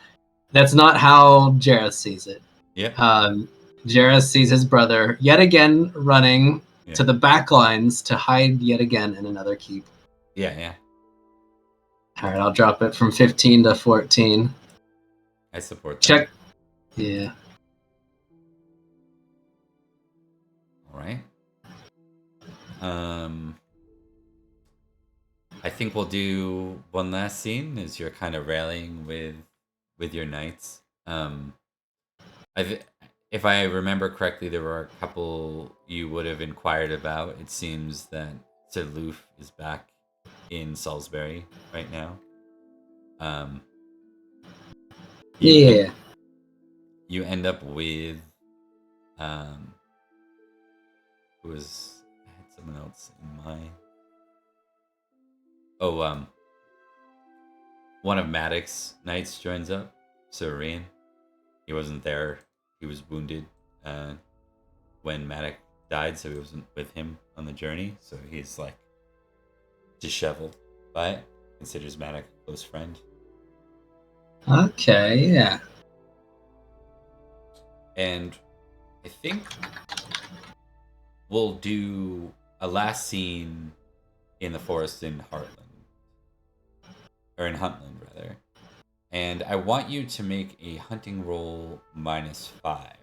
That's not how Jareth sees it. Jareth sees his brother yet again running to the back lines to hide yet again in another keep. Yeah. All right, I'll drop it from 15 to 14. I support that. Check. Yeah. All right. I think we'll do one last scene as you're kind of rallying with your knights. If I remember correctly, there were a couple you would have inquired about. It seems that Sir Loof is back in Salisbury right now. You end up with who was... I had someone else in mind. One of Maddox's knights joins up, Sir Rian. He wasn't there. He was wounded when Maddox died, so he wasn't with him on the journey. So he's like disheveled by it. Considers Maddox a close friend. Okay, yeah. And I think we'll do a last scene in the forest in Heartland. Or in Huntland, rather. And I want you to make a hunting roll -5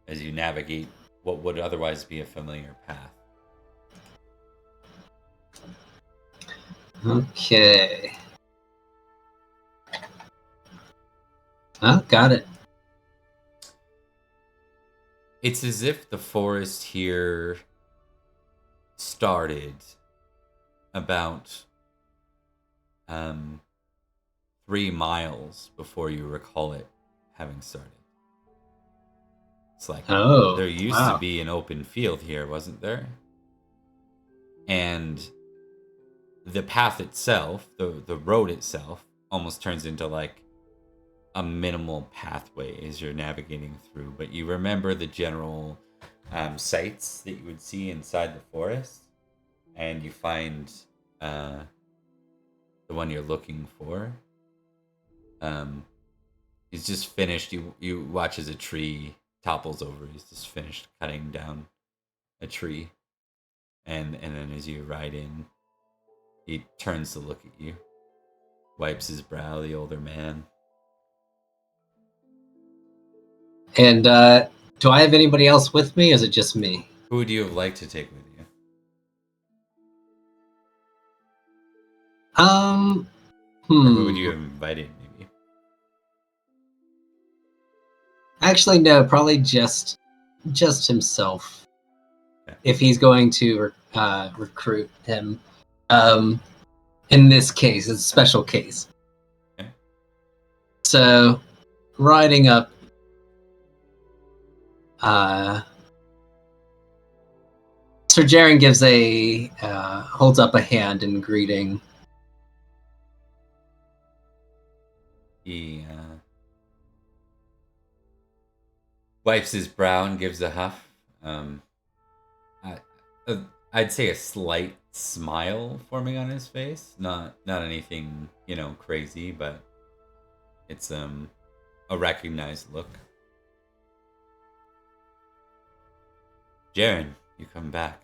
as you navigate what would otherwise be a familiar path. Okay. Oh, got it. It's as if the forest here started about 3 miles before you recall it having started. It's like Oh, there used to wow. be an open field here, wasn't there? And the path itself, the road itself, almost turns into like a minimal pathway as you're navigating through. But you remember the general sights that you would see inside the forest, and you find the one you're looking for. He's just finished. You watch as a tree topples over. He's just finished cutting down a tree, and then as you ride in, he turns to look at you, wipes his brow. The older man. And do I have anybody else with me, or is it just me? Who would you have liked to take with you? Um, Or who would you have invited, maybe? Actually, no, probably just himself. Okay. If he's going to recruit him. In this case, it's a special case. Okay. So, riding up, Sir Jaren gives holds up a hand in greeting. He wipes his brow and gives a huff. I, I'd say a slight smile forming on his face. Not anything, crazy, but it's a recognized look. Jaren, you come back.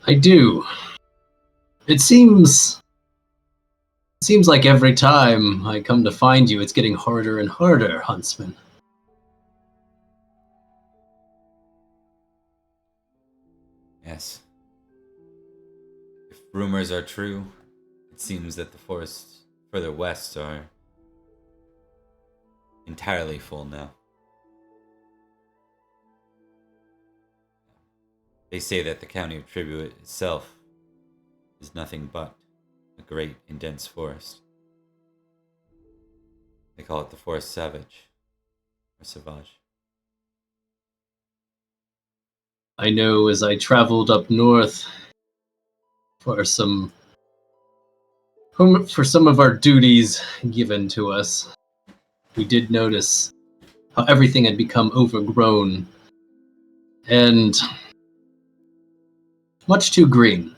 I do. It seems like every time I come to find you, it's getting harder and harder, Huntsman. Yes. If rumors are true, it seems that the forests further west are entirely full now. They say that the county of Tribute itself is nothing but a great and dense forest. They call it the Forest Savage, or Sauvage. I know as I traveled up north for some of our duties given to us, we did notice how everything had become overgrown and much too green.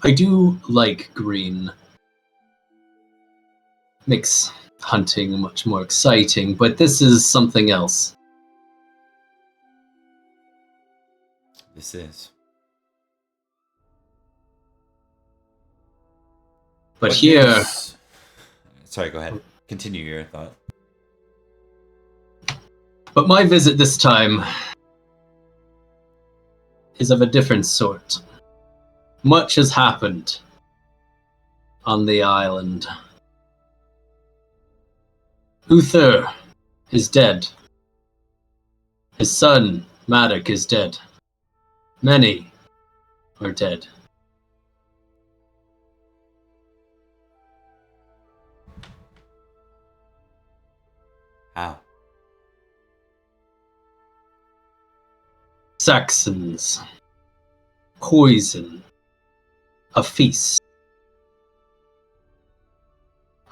I do like green. Makes hunting much more exciting, but this is something else. This is. But What here, news? Sorry, go ahead. Continue your thought. but my visit this time is of a different sort. Much has happened on the island. Uther is dead. His son, Maddock, is dead. Many are dead. How? Saxons. Poison. A feast.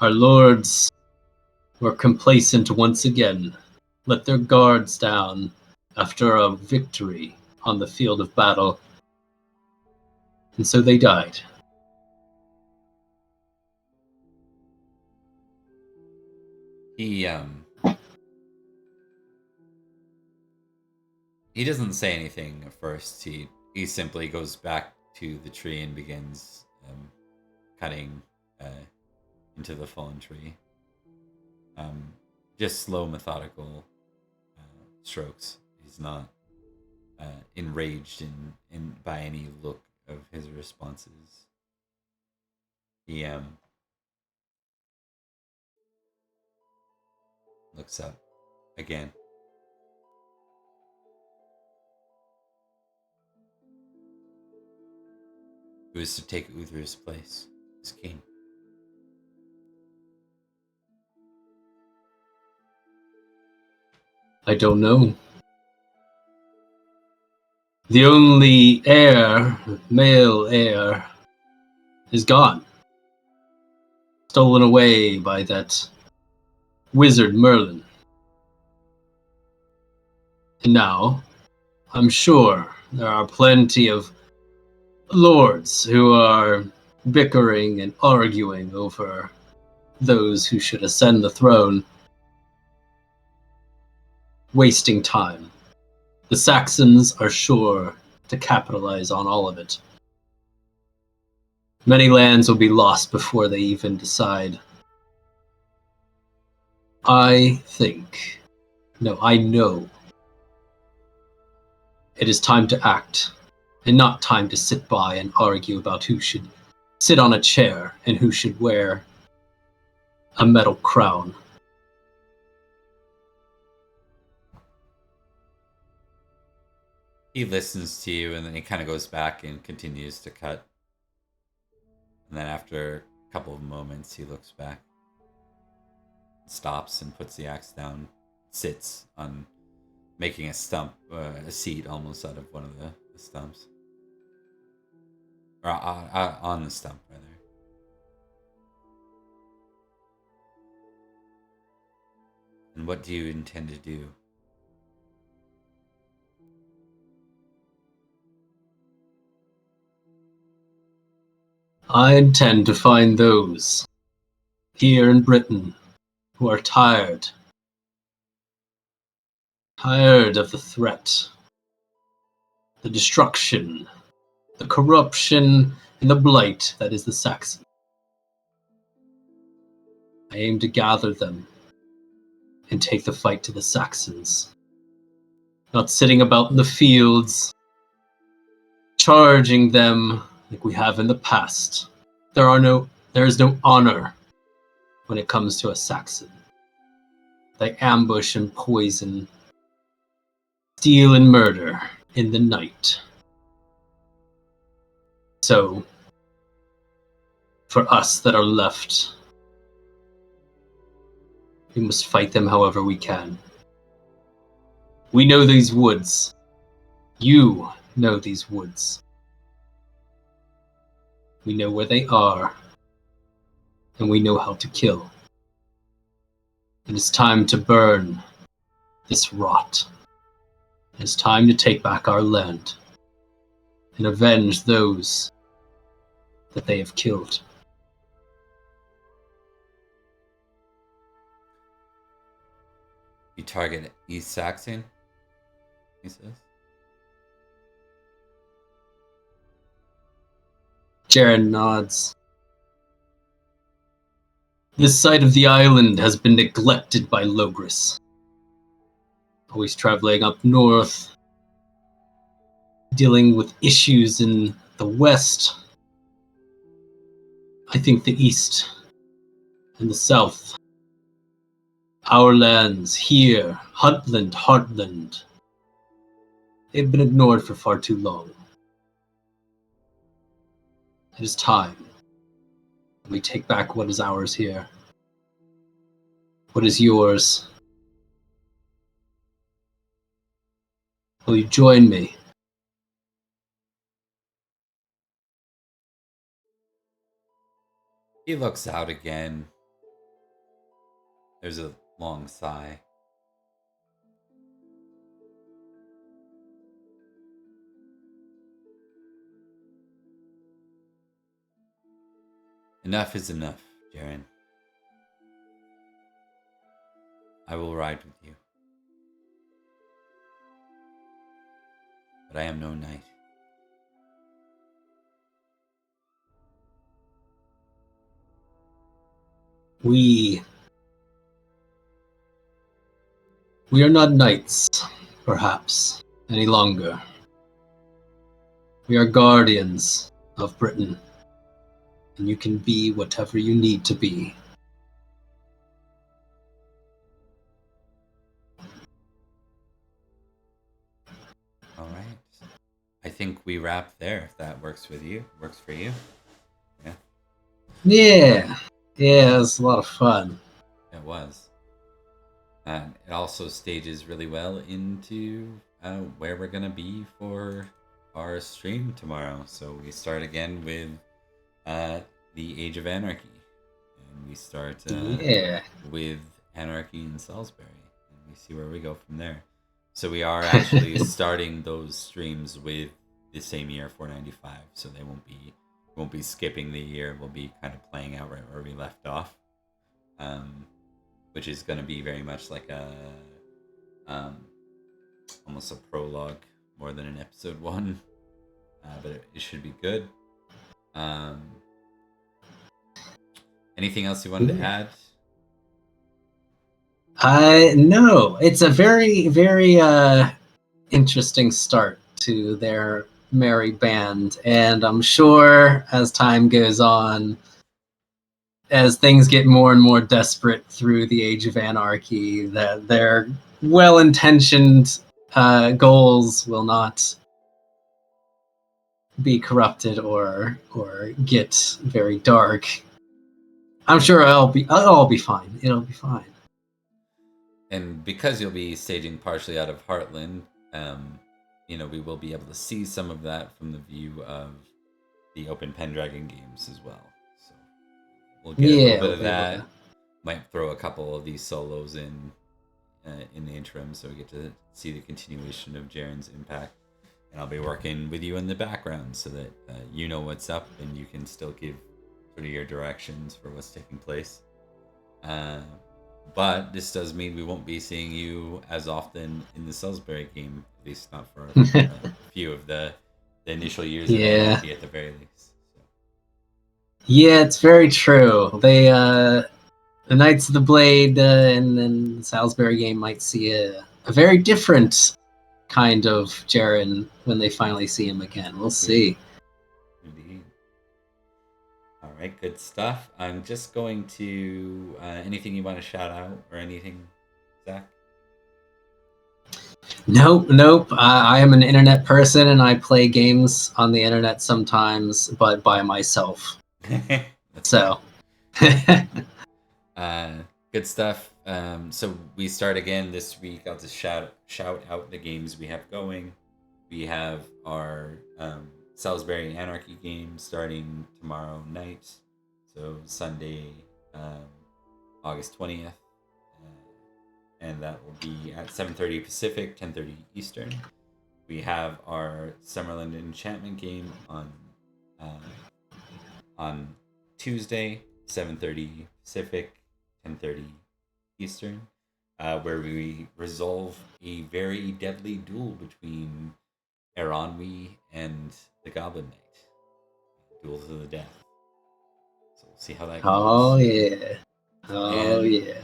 Our lords were complacent once again, let their guards down after a victory on the field of battle, and so they died. He doesn't say anything at first. He simply goes back to the tree and begins cutting into the fallen tree. Um, just slow, methodical strokes. He's not enraged in by any look of his responses. He looks up again. who is to take Uther's place as king? I don't know. The only heir, male heir, is gone. Stolen away by that wizard Merlin. And now, I'm sure there are plenty of lords who are bickering and arguing over those who should ascend the throne, wasting time. The Saxons are sure to capitalize on all of it. Many lands will be lost before they even decide. I know it is time to act, and not time to sit by and argue about who should sit on a chair and who should wear a metal crown. He listens to you, and then he kind of goes back and continues to cut. And then after a couple of moments, he looks back, stops, and puts the axe down, sits on making a stump, a seat almost out of one of the stumps. Or on the stump, rather. And what do you intend to do? I intend to find those here in Britain who are tired of the threat, the destruction, the corruption, and the blight that is the Saxon. I aim to gather them and take the fight to the Saxons, not sitting about in the fields, charging them like we have in the past. There is no honor when it comes to a Saxon. They ambush and poison, steal and murder in the night. So, for us that are left, we must fight them however we can. We know these woods. You know these woods. We know where they are, and we know how to kill. It is time to burn this rot. It is time to take back our land and avenge those that they have killed. You target East Saxon, he says. Jaren nods. This side of the island has been neglected by Logris. Always traveling up north, dealing with issues in the west. I think the east and the south, our lands here, Huntland, Heartland, they've been ignored for far too long. It is time we take back what is ours here. What is yours? Will you join me? He looks out again. There's a long sigh. Enough is enough, Jaren. I will ride with you. But I am no knight. We are not knights, perhaps, any longer. We are guardians of Britain, and you can be whatever you need to be. All right. I think we wrap there if that works with you. Works for you. Yeah. Yeah. Yeah, it was a lot of fun. It was. It also stages really well into where we're gonna be for our stream tomorrow. So we start again with the Age of Anarchy, and we start Yeah. with Anarchy in Salisbury, and we see where we go from there. So we are actually starting those streams with the same year 495, so they won't be skipping the year. We'll be kind of playing out right where we left off. Which is going to be very much like a almost a prologue more than an episode one, but it should be good. Anything else you wanted to add? No, it's a very, very interesting start to their merry band, and I'm sure as time goes on, as things get more and more desperate through the Age of Anarchy, that their well-intentioned goals will not be corrupted or get very dark. I'm sure I'll be fine. It'll be fine. And because you'll be staging partially out of Heartland, we will be able to see some of that from the view of the open Pendragon games as well. So we'll get a little bit of that. Might throw a couple of these solos in the interim, so we get to see the continuation of Jaren's impact. And I'll be working with you in the background so that you know what's up and you can still give sort of your directions for what's taking place. But this does mean we won't be seeing you as often in the Salisbury game, at least not for a few of the initial years of Anarchy at the very least. So. Yeah, it's very true. They the Knights of the Blade and then the Salisbury game might see a very different kind of Jaren when they finally see him again. We'll see. Indeed. All right, good stuff. I'm just going to anything you want to shout out or anything, Zach? Nope. I am an internet person and I play games on the internet sometimes, but by myself. So. Good stuff. So we start again this week. I'll just shout out the games we have going. We have our Salisbury Anarchy game starting tomorrow night, so Sunday, August 20th, and that will be at 7:30 Pacific, 10:30 Eastern. We have our Summerland Enchantment game on Tuesday, 7:30 Pacific, 10:30 Eastern, where we resolve a very deadly duel between Eronwi and the Goblin Knight. Duel to the death. So we'll see how that goes. Oh yeah.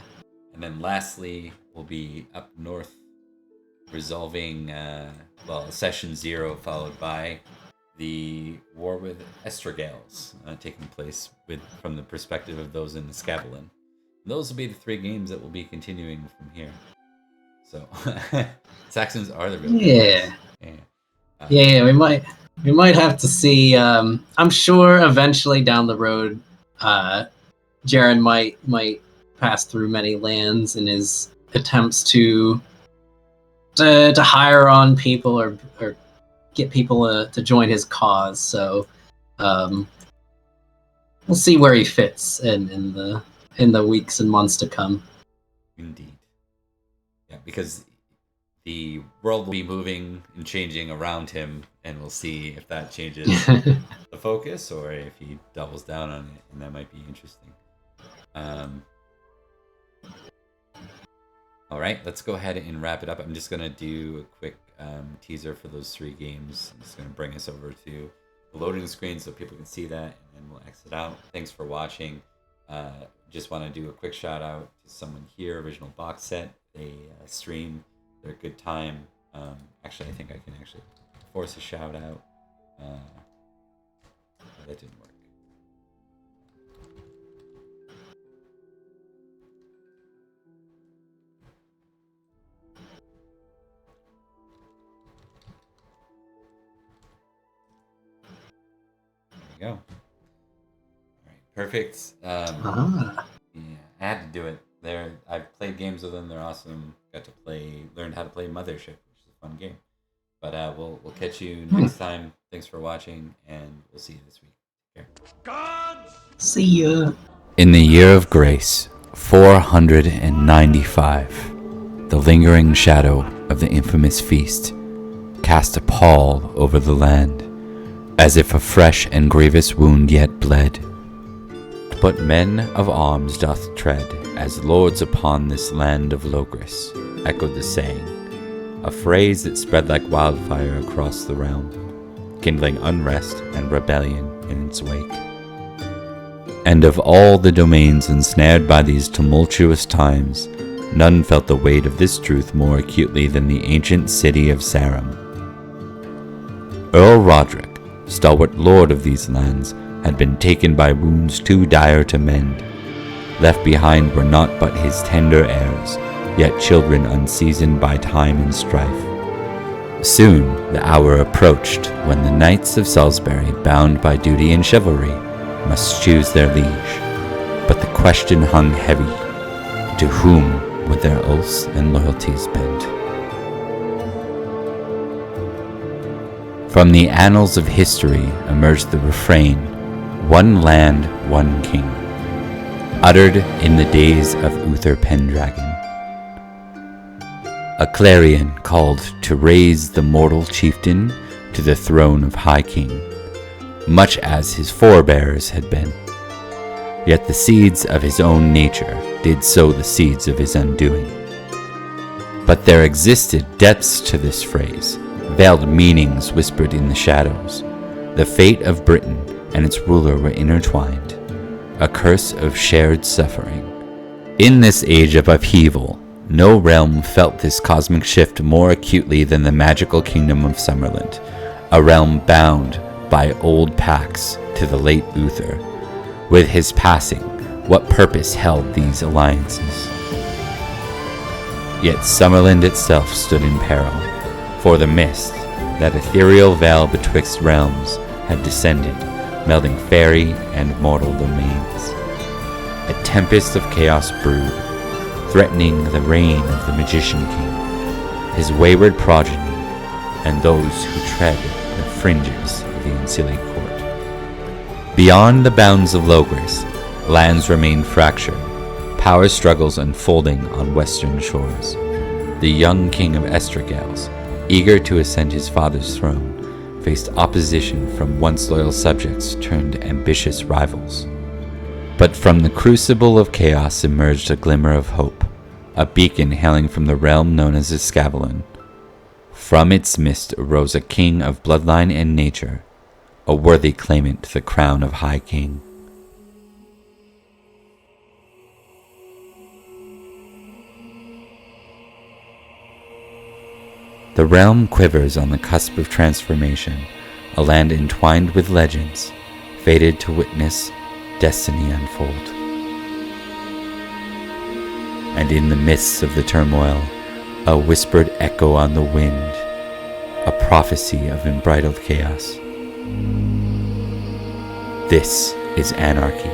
And then lastly, we'll be up north resolving Session 0, followed by the war with Estragales, taking place from the perspective of those in the Scavelin. Those will be the 3 games that will be continuing from here. So Saxons are the real Yeah. Yeah. We might have to see. I'm sure eventually down the road, Jaren might pass through many lands in his attempts to hire on people or get people to join his cause. So we'll see where he fits in the weeks and months to come. Indeed. Yeah, because the world will be moving and changing around him, and we'll see if that changes the focus or if he doubles down on it, and that might be interesting. All right, let's go ahead and wrap it up. I'm just going to do a quick teaser for those 3 games. I'm just going to bring us over to the loading screen so people can see that, and then we'll exit out. Thanks for watching. Just want to do a quick shout out to someone here, Original Box Set. They stream. They're a good time. Actually, I think I can actually force a shout out. That didn't work. go. All right, perfect. Yeah, I had to do it. I've played games with them. They're awesome. Learned how to play Mothership, which is a fun game. But we'll catch you next time. Thanks for watching, and we'll see you this week. Take care. See ya. In the year of grace, 495, the lingering shadow of the infamous feast cast a pall over the land, as if a fresh and grievous wound yet bled. But men of arms doth tread as lords upon this land of Logris, echoed the saying, a phrase that spread like wildfire across the realm, kindling unrest and rebellion in its wake. And of all the domains ensnared by these tumultuous times, none felt the weight of this truth more acutely than the ancient city of Sarum. Earl Roderick, stalwart lord of these lands, had been taken by wounds too dire to mend. Left behind were naught but his tender heirs, yet children unseasoned by time and strife. Soon the hour approached when the knights of Salisbury, bound by duty and chivalry, must choose their liege. But the question hung heavy: to whom would their oaths and loyalties bend? From the annals of history emerged the refrain, one land, one king, uttered in the days of Uther Pendragon. A clarion called to raise the mortal chieftain to the throne of High King, much as his forebears had been. Yet the seeds of his own nature did sow the seeds of his undoing. But there existed depths to this phrase, veiled meanings whispered in the shadows. The fate of Britain and its ruler were intertwined, a curse of shared suffering. In this age of upheaval, no realm felt this cosmic shift more acutely than the magical kingdom of Summerland, a realm bound by old pacts to the late Uther. With his passing, what purpose held these alliances? Yet Summerland itself stood in peril, for the mist, that ethereal veil betwixt realms, had descended, melding fairy and mortal domains. A tempest of chaos brewed, threatening the reign of the Magician King, his wayward progeny, and those who tread the fringes of the Ancili court. Beyond the bounds of Logris, lands remained fractured, power struggles unfolding on western shores. The young king of Estragales, eager to ascend his father's throne, faced opposition from once loyal subjects turned ambitious rivals. But from the crucible of chaos emerged a glimmer of hope, a beacon hailing from the realm known as Escavalon. From its mist arose a king of bloodline and nature, a worthy claimant to the crown of High King. The realm quivers on the cusp of transformation, a land entwined with legends, fated to witness destiny unfold. And in the midst of the turmoil, a whispered echo on the wind, a prophecy of unbridled chaos. This is anarchy.